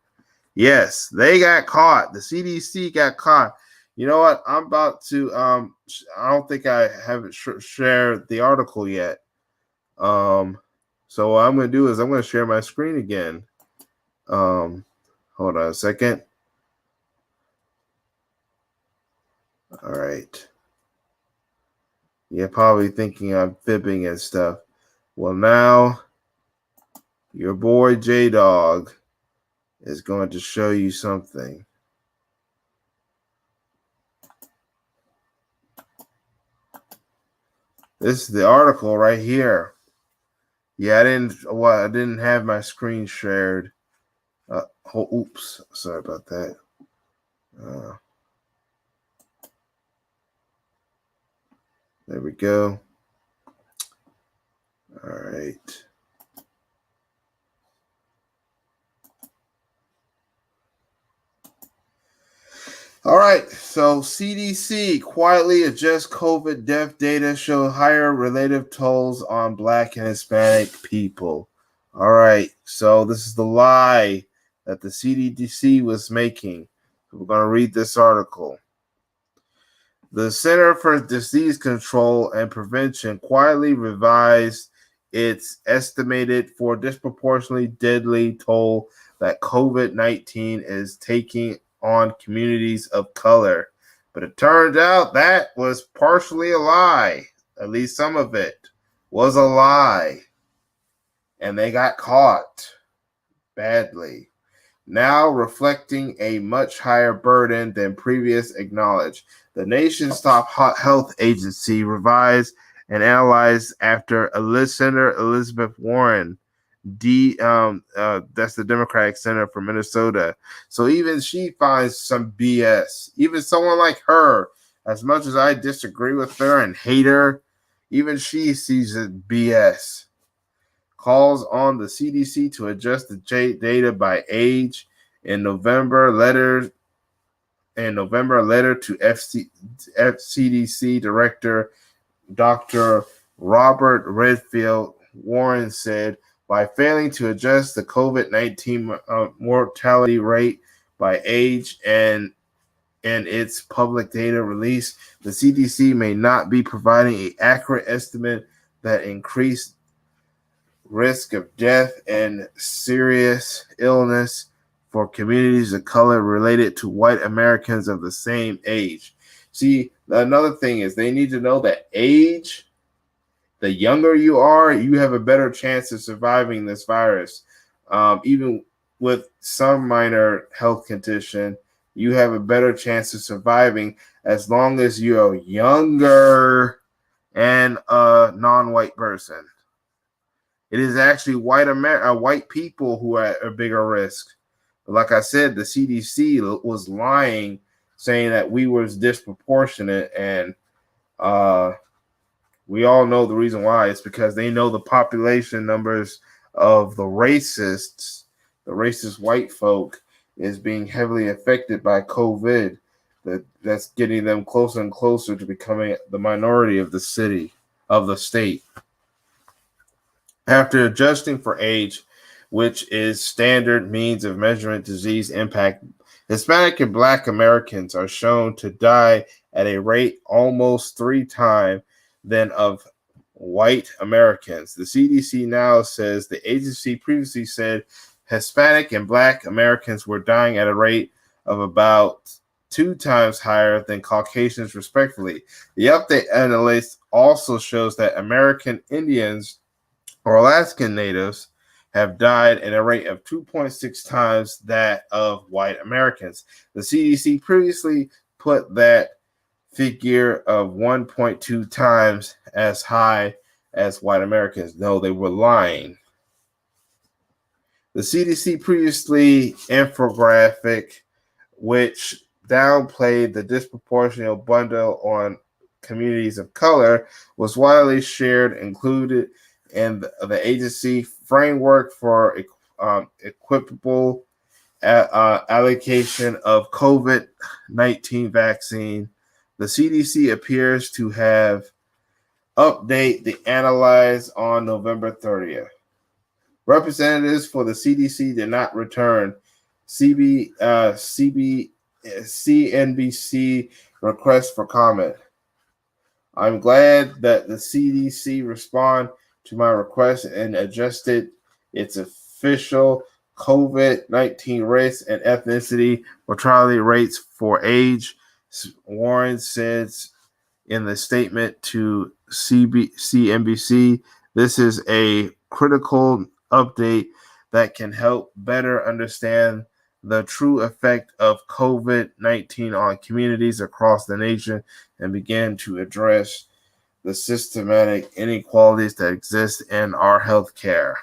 Yes, they got caught. The CDC got caught. You know what? I'm about to. I don't think I haven't shared the article yet. So what I'm going to do is I'm going to share my screen again. Hold on a second. All right. You're probably thinking I'm fibbing and stuff. Well, now your boy JDAWG is going to show you something. This is the article right here. Yeah, I didn't have my screen shared. Oops, sorry about that. There we go. All right. All right, so CDC quietly adjusts COVID death data show higher relative tolls on Black and Hispanic people. All right, so this is the lie that the CDC was making. We're going to read this article. The Center for Disease Control and Prevention quietly revised its estimated for disproportionately deadly toll that COVID-19 is taking on communities of color. But it turned out that was partially a lie. At least some of it was a lie. And they got caught badly, now reflecting a much higher burden than previous acknowledged. The nation's top health agency revised and analyzed after Senator Elizabeth Warren, that's the Democratic Senator from Minnesota. So even she finds some BS. Even someone like her, as much as I disagree with her and hate her, even she sees it BS. Calls on the CDC to adjust the data by age. In November, a letter to CDC Director Dr. Robert Redfield Warren said, by failing to adjust the COVID-19 mortality rate by age and its public data release, the CDC may not be providing an accurate estimate that increased risk of death and serious illness for communities of color related to white Americans of the same age. See, another thing is they need to know that age, the younger you are, you have a better chance of surviving this virus. Even with some minor health condition, you have a better chance of surviving as long as you're younger and a non-white person. It is actually white people who are at a bigger risk. Like I said, the CDC was lying, saying that we was disproportionate, and we all know the reason why. It's because they know the population numbers of the racist white folk is being heavily affected by COVID. That's getting them closer and closer to becoming the minority of the state. After adjusting for age, which is standard means of measuring disease impact, Hispanic and Black Americans are shown to die at a rate almost 3 times than of white Americans. The CDC now says the agency previously said Hispanic and Black Americans were dying at a rate of about 2 times higher than Caucasians, respectively. The update analysis also shows that American Indians or Alaskan natives have died at a rate of 2.6 times that of white Americans. The CDC previously put that figure of 1.2 times as high as white Americans. No, they were lying. The CDC previously infographic, which downplayed the disproportionate bundle on communities of color, was widely shared, included in the agency framework for equitable allocation of COVID-19 vaccine. The CDC appears to have update the analyze on November 30th. Representatives for the CDC did not return CNBC request for comment. I'm glad that the CDC responded to my request and adjusted its official COVID-19 race and ethnicity mortality rates for age, Warren says in the statement to CNBC. This is a critical update that can help better understand the true effect of COVID-19 on communities across the nation and begin to address the systematic inequalities that exist in our healthcare.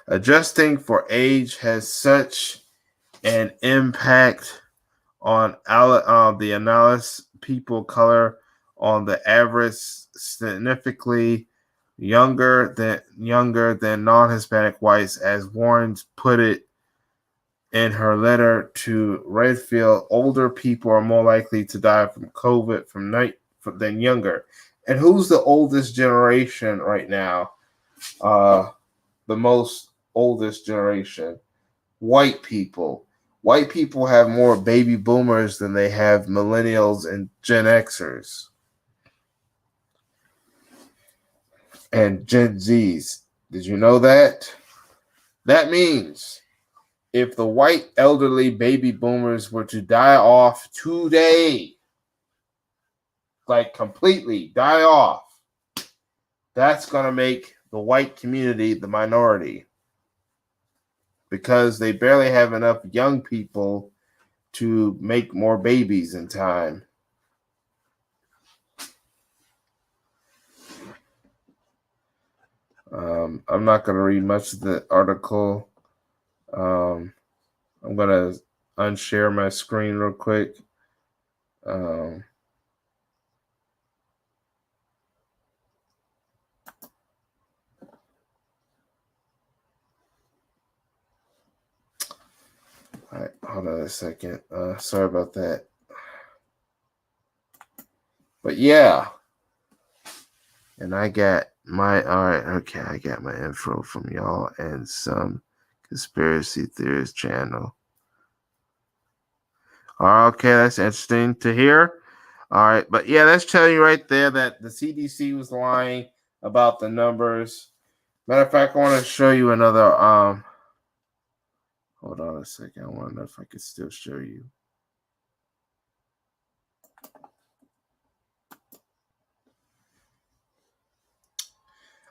Adjusting for age has such an impact on the analysis people color on the average significantly younger than non-Hispanic whites, as Warren put it in her letter to Redfield. Older people are more likely to die from COVID than younger. And who's the oldest generation right now? The most oldest generation, white people. White people have more baby boomers than they have millennials and Gen Xers and Gen Zs. Did you know that? That means if the white elderly baby boomers were to die off today, like completely die off, that's going to make the white community the minority, because they barely have enough young people to make more babies in time. I'm not going to read much of the article. I'm going to unshare my screen real quick. All right, hold on a second. Sorry about that. But yeah. And I got I got my info from y'all and some conspiracy theorist channel. Okay, that's interesting to hear. All right, but yeah, that's telling you right there that the CDC was lying about the numbers. Matter of fact, I want to show you another. Hold on a second. I want to know if I can still show you.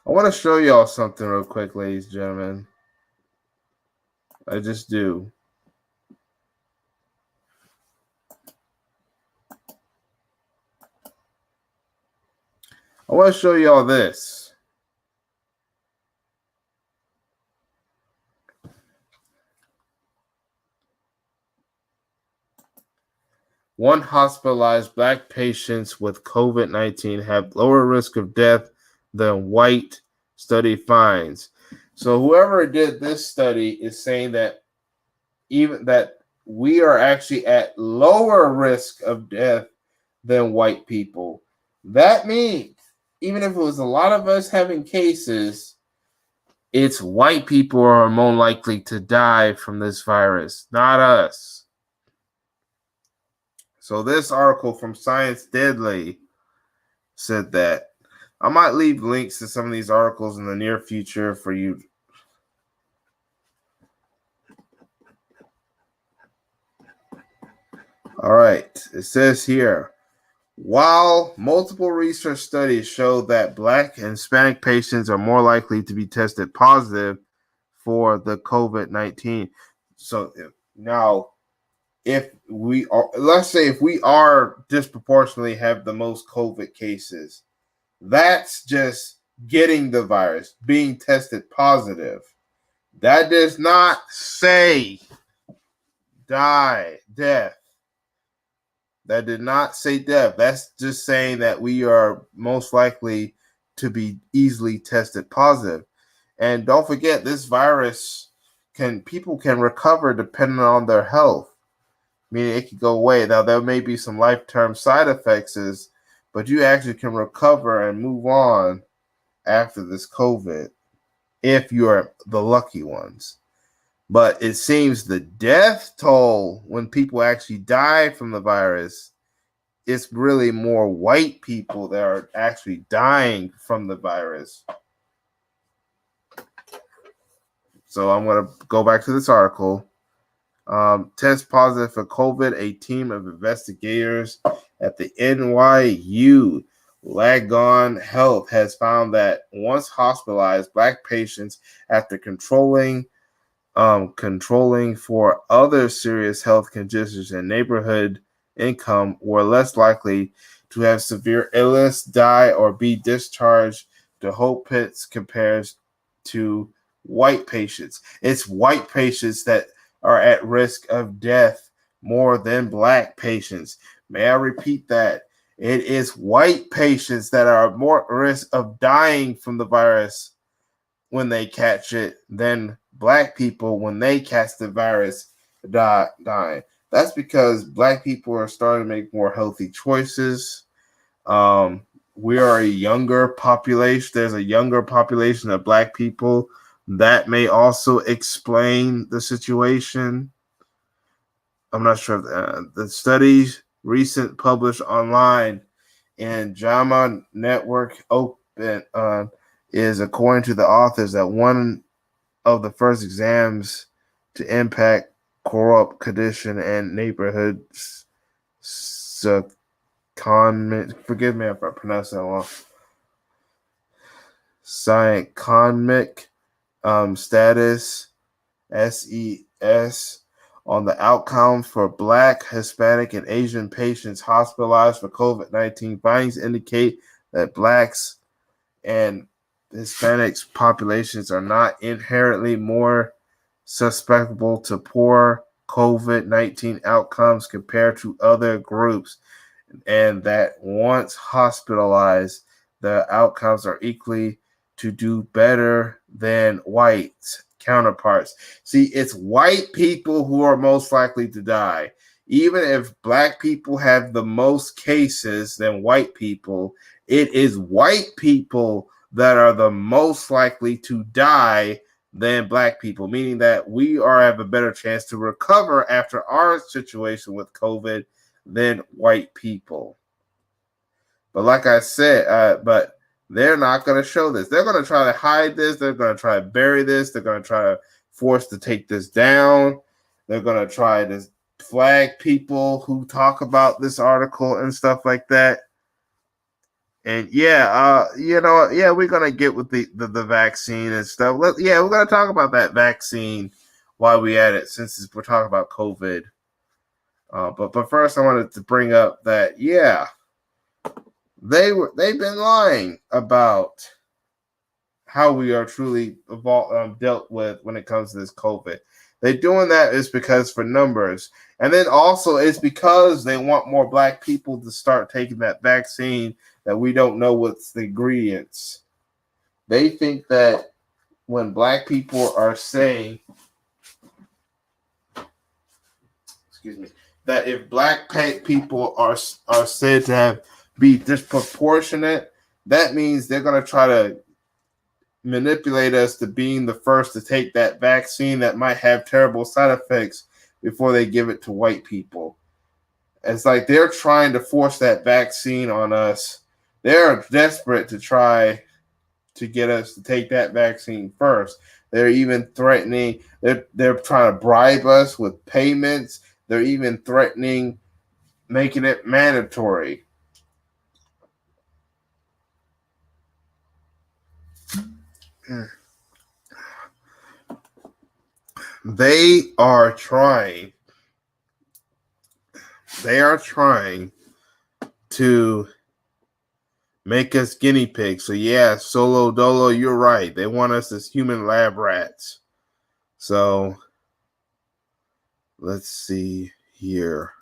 I want to show y'all something real quick, ladies and gentlemen. I just do. I want to show y'all this. One hospitalized black patients with COVID-19 have lower risk of death than white, study finds. So whoever did this study is saying that even that we are actually at lower risk of death than white people. That means even if it was a lot of us having cases, it's white people who are more likely to die from this virus, not us. So this article from Science Deadly said that. I might leave links to some of these articles in the near future for you. All right. It says here, while multiple research studies show that Black and Hispanic patients are more likely to be tested positive for the COVID-19. So now, if we are, let's say if we are disproportionately have the most COVID cases, that's just getting the virus, being tested positive. That does not say death. That did not say death. That's just saying that we are most likely to be easily tested positive. And don't forget, this virus people can recover depending on their health, meaning it can go away. Now, there may be some lifetime side effects, but you actually can recover and move on after this COVID if you're the lucky ones. But it seems the death toll when people actually die from the virus, it's really more white people that are actually dying from the virus. So I'm going to go back to this article. Test positive for COVID, a team of investigators at the NYU Langone Health has found that once hospitalized Black patients, after controlling for other serious health conditions and neighborhood income were less likely to have severe illness, die, or be discharged to hope pits compared to white patients. It's white patients that are at risk of death more than black patients. May I repeat that? It is white patients that are more at risk of dying from the virus when they catch it than black people when they catch the virus dying. That's because black people are starting to make more healthy choices. We are a younger population. There's a younger population of black people. That may also explain the situation. I'm not sure if the studies recent published online and JAMA Network Open is according to the authors that one of the first exams to impact corrupt condition and neighborhoods forgive me if I pronounce that wrong. Psychonomic status SES on the outcomes for Black, Hispanic, and Asian patients hospitalized for COVID-19. Findings indicate that Blacks and Hispanics populations are not inherently more susceptible to poor COVID-19 outcomes compared to other groups, and that once hospitalized, the outcomes are equally to do better than white counterparts. See, it's white people who are most likely to die. Even if black people have the most cases than white people, it is white people that are the most likely to die than black people, meaning that we have a better chance to recover after our situation with COVID than white people. But like I said, but they're not going to show this. They're going to try to hide this. They're going to try to bury this. They're going to try to force to take this down. They're going to try to flag people who talk about this article and stuff like that. And we're going to get with the vaccine and stuff. We're going to talk about that vaccine while we at it, since we're talking about COVID. But first, I wanted to bring up that, they've been lying about how we are truly dealt with when it comes to this COVID. They're doing that is because for numbers. And then also it's because they want more black people to start taking that vaccine that we don't know what's the ingredients. They think that when black people are saying, that if black people are said to be disproportionate, that means they're going to try to manipulate us to being the first to take that vaccine that might have terrible side effects before they give it to white people. It's like they're trying to force that vaccine on us. They're desperate to try to get us to take that vaccine first. They're even threatening, they're trying to bribe us with payments. They're even threatening making it mandatory. They are trying to make us guinea pigs. So Solo Dolo, you're right. They want us as human lab rats. So let's see here.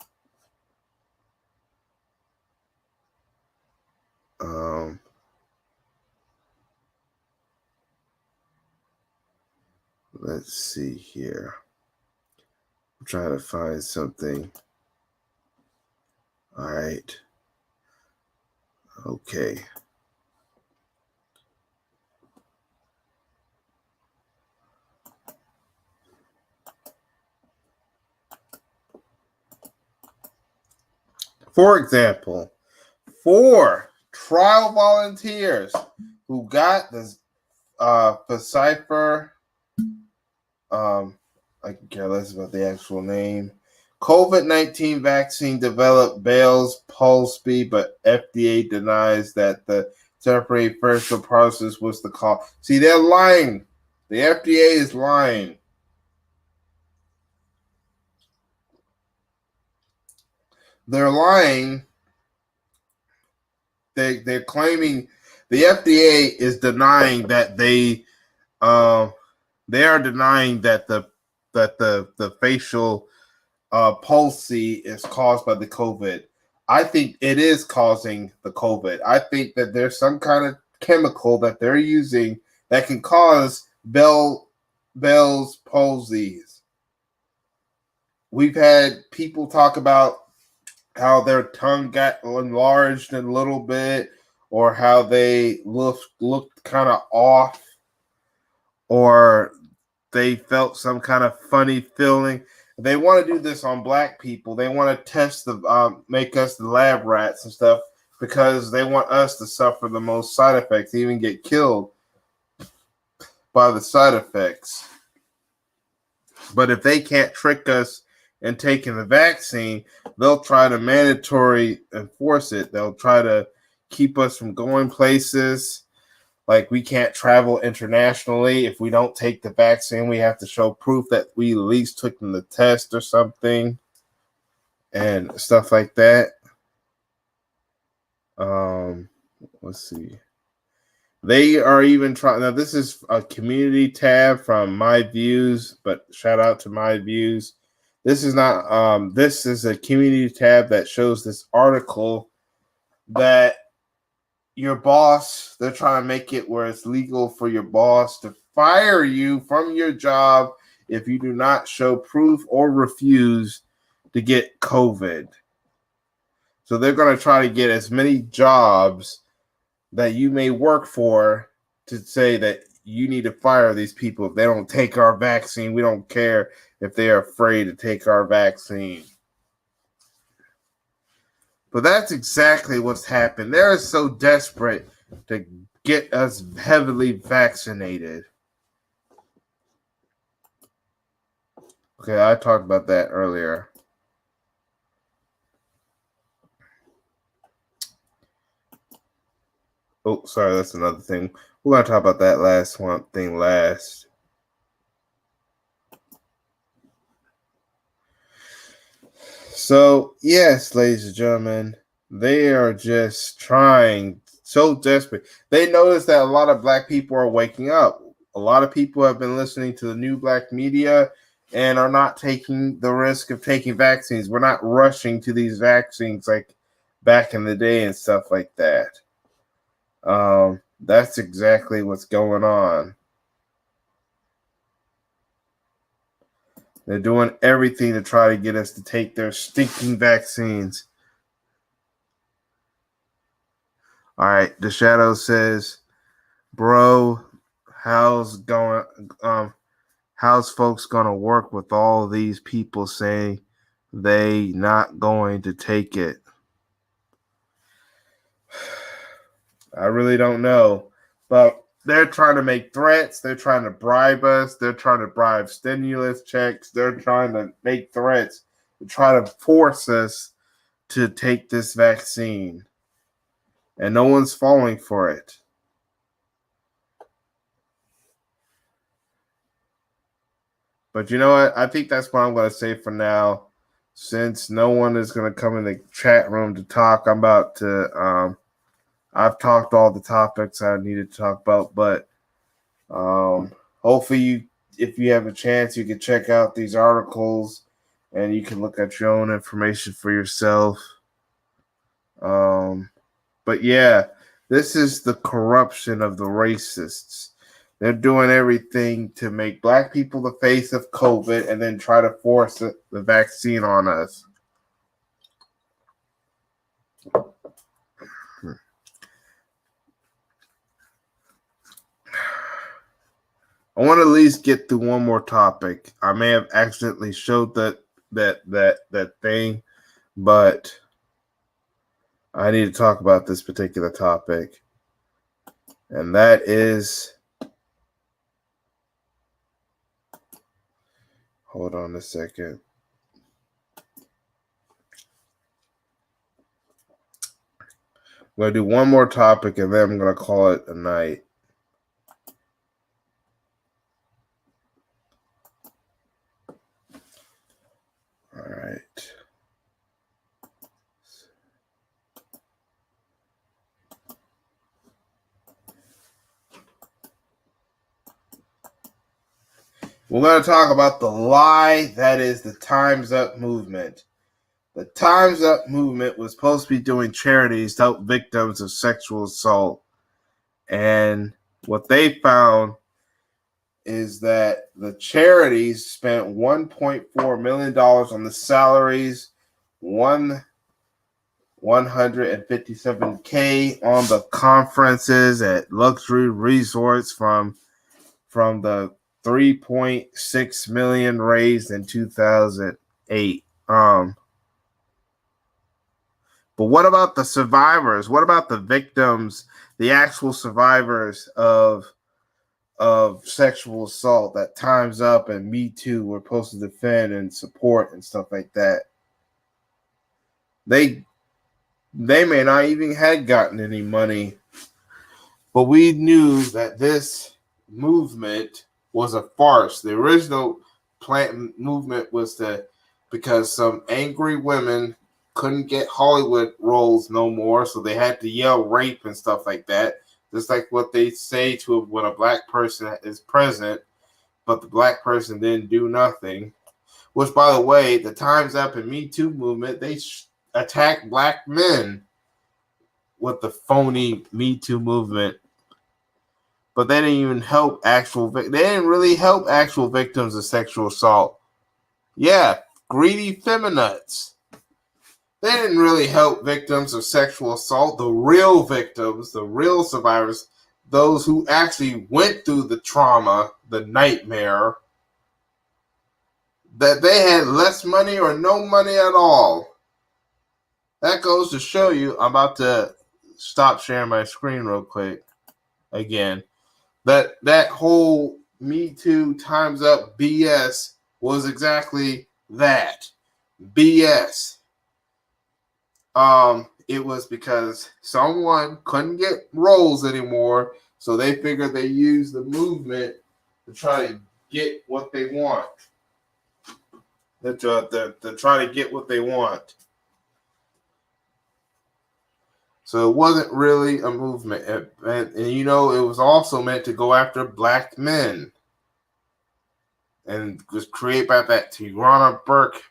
Let's see here. I'm trying to find something. All right. Okay. For example, 4 trial volunteers who got the Decipher, I can care less about the actual name, COVID-19 vaccine developed Bell's Palsy, but FDA denies that the temporary first process was the cause. See, they're lying. The FDA is lying. they're lying. They're claiming the FDA is denying that they are denying that the facial palsy is caused by the COVID. I think it is causing the COVID. I think that there's some kind of chemical that they're using that can cause Bell's palsies. We've had people talk about how their tongue got enlarged a little bit, or how they looked kind of off, or they felt some kind of funny feeling. They want to do this on black people. They want to test make us the lab rats and stuff, because they want us to suffer the most side effects, even get killed by the side effects. But if they can't trick us in taking the vaccine, they'll try to mandatory enforce it. They'll try to keep us from going places. Like, we can't travel internationally if we don't take the vaccine. We have to show proof that we at least took the test or something and stuff like that. Let's see. They are even trying. Now, this is a community tab from My Views, but shout out to My Views. This is not. This is a community tab that shows this article that your boss, they're trying to make it where it's legal for your boss to fire you from your job if you do not show proof or refuse to get COVID. So they're going to try to get as many jobs that you may work for to say that you need to fire these people if they don't take our vaccine. We don't care if they are afraid to take our vaccine. But that's exactly what's happened. They're so desperate to get us heavily vaccinated. Okay, I talked about that earlier. Oh, sorry, that's another thing. We're going to talk about that last thing last. So, yes, ladies and gentlemen, they are just trying so desperate. They notice that a lot of black people are waking up. A lot of people have been listening to the new black media and are not taking the risk of taking vaccines. We're not rushing to these vaccines like back in the day and stuff like that. That's exactly what's going on. They're doing everything to try to get us to take their stinking vaccines. All right, the Shadow says, "Bro, how's folks gonna work with all these people saying they not going to take it?" I really don't know, but they're trying to make threats. They're trying to bribe us. They're trying to bribe stimulus checks. They're trying to make threats to try to force us to take this vaccine. And no one's falling for it. But you know what? I think that's what I'm going to say for now. Since no one is going to come in the chat room to talk, I'm about to I've talked all the topics I needed to talk about, but hopefully if you have a chance, you can check out these articles and you can look at your own information for yourself. But yeah, this is the corruption of the racists. They're doing everything to make black people the face of COVID and then try to force the vaccine on us. I want to at least get through one more topic. I may have accidentally showed that thing, but I need to talk about this particular topic. And that is, hold on a second. I'm going to do one more topic and then I'm going to call it a night. All right. We're going to talk about the lie that is the Time's Up movement. The Time's Up movement was supposed to be doing charities to help victims of sexual assault. And what they found is that the charities spent $1.4 million on the salaries, $157K on the conferences at luxury resorts from the 3.6 million raised in 2008. But what about the survivors? What about the victims, the actual survivors of sexual assault that Time's Up and Me Too were supposed to defend and support and stuff like that? They may not even had gotten any money, but we knew that this movement was a farce. The original movement was because some angry women couldn't get Hollywood roles no more, so they had to yell rape and stuff like that. Just like what they say to when a black person is present, but the black person didn't do nothing. Which, by the way, the Time's Up and Me Too movement, they attacked black men with the phony Me Too movement. But they didn't even help they didn't really help actual victims of sexual assault. Yeah, greedy feminists. They didn't really help victims of sexual assault, the real victims, the real survivors, those who actually went through the trauma, the nightmare, that they had less money or no money at all. That goes to show you, I'm about to stop sharing my screen real quick again. That whole Me Too Time's Up BS was exactly that. BS. It was because someone couldn't get roles anymore, so they figured they used the movement to try to get what they want. To try to get what they want. So it wasn't really a movement. And you know, it was also meant to go after black men. And was created by that Tigrana Burke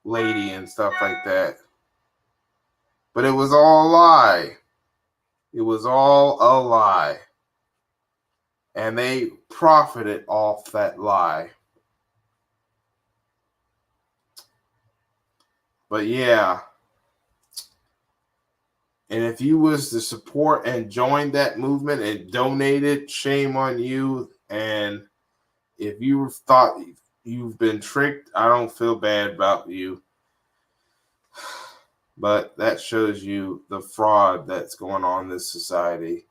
lady and stuff like that. But it was all a lie. It was all a lie. And they profited off that lie. But yeah. And if you was to support and join that movement and donate it, shame on you. And if you thought you've been tricked, I don't feel bad about you. But that shows you the fraud that's going on in this society.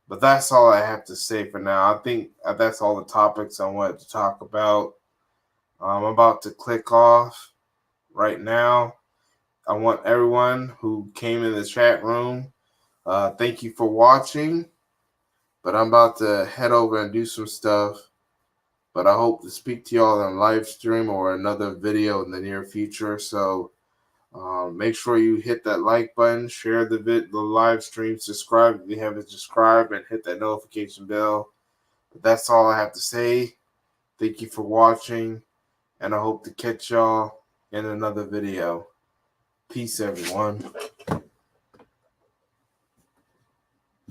But that's all I have to say for now. I think that's all the topics I wanted to talk about. I'm about to click off right now. I want everyone who came in the chat room, thank you for watching. But I'm about to head over and do some stuff. But I hope to speak to y'all on live stream or another video in the near future. So make sure you hit that like button, share the live stream, subscribe if you haven't subscribed, and hit that notification bell. But that's all I have to say. Thank you for watching, and I hope to catch y'all in another video. Peace, everyone.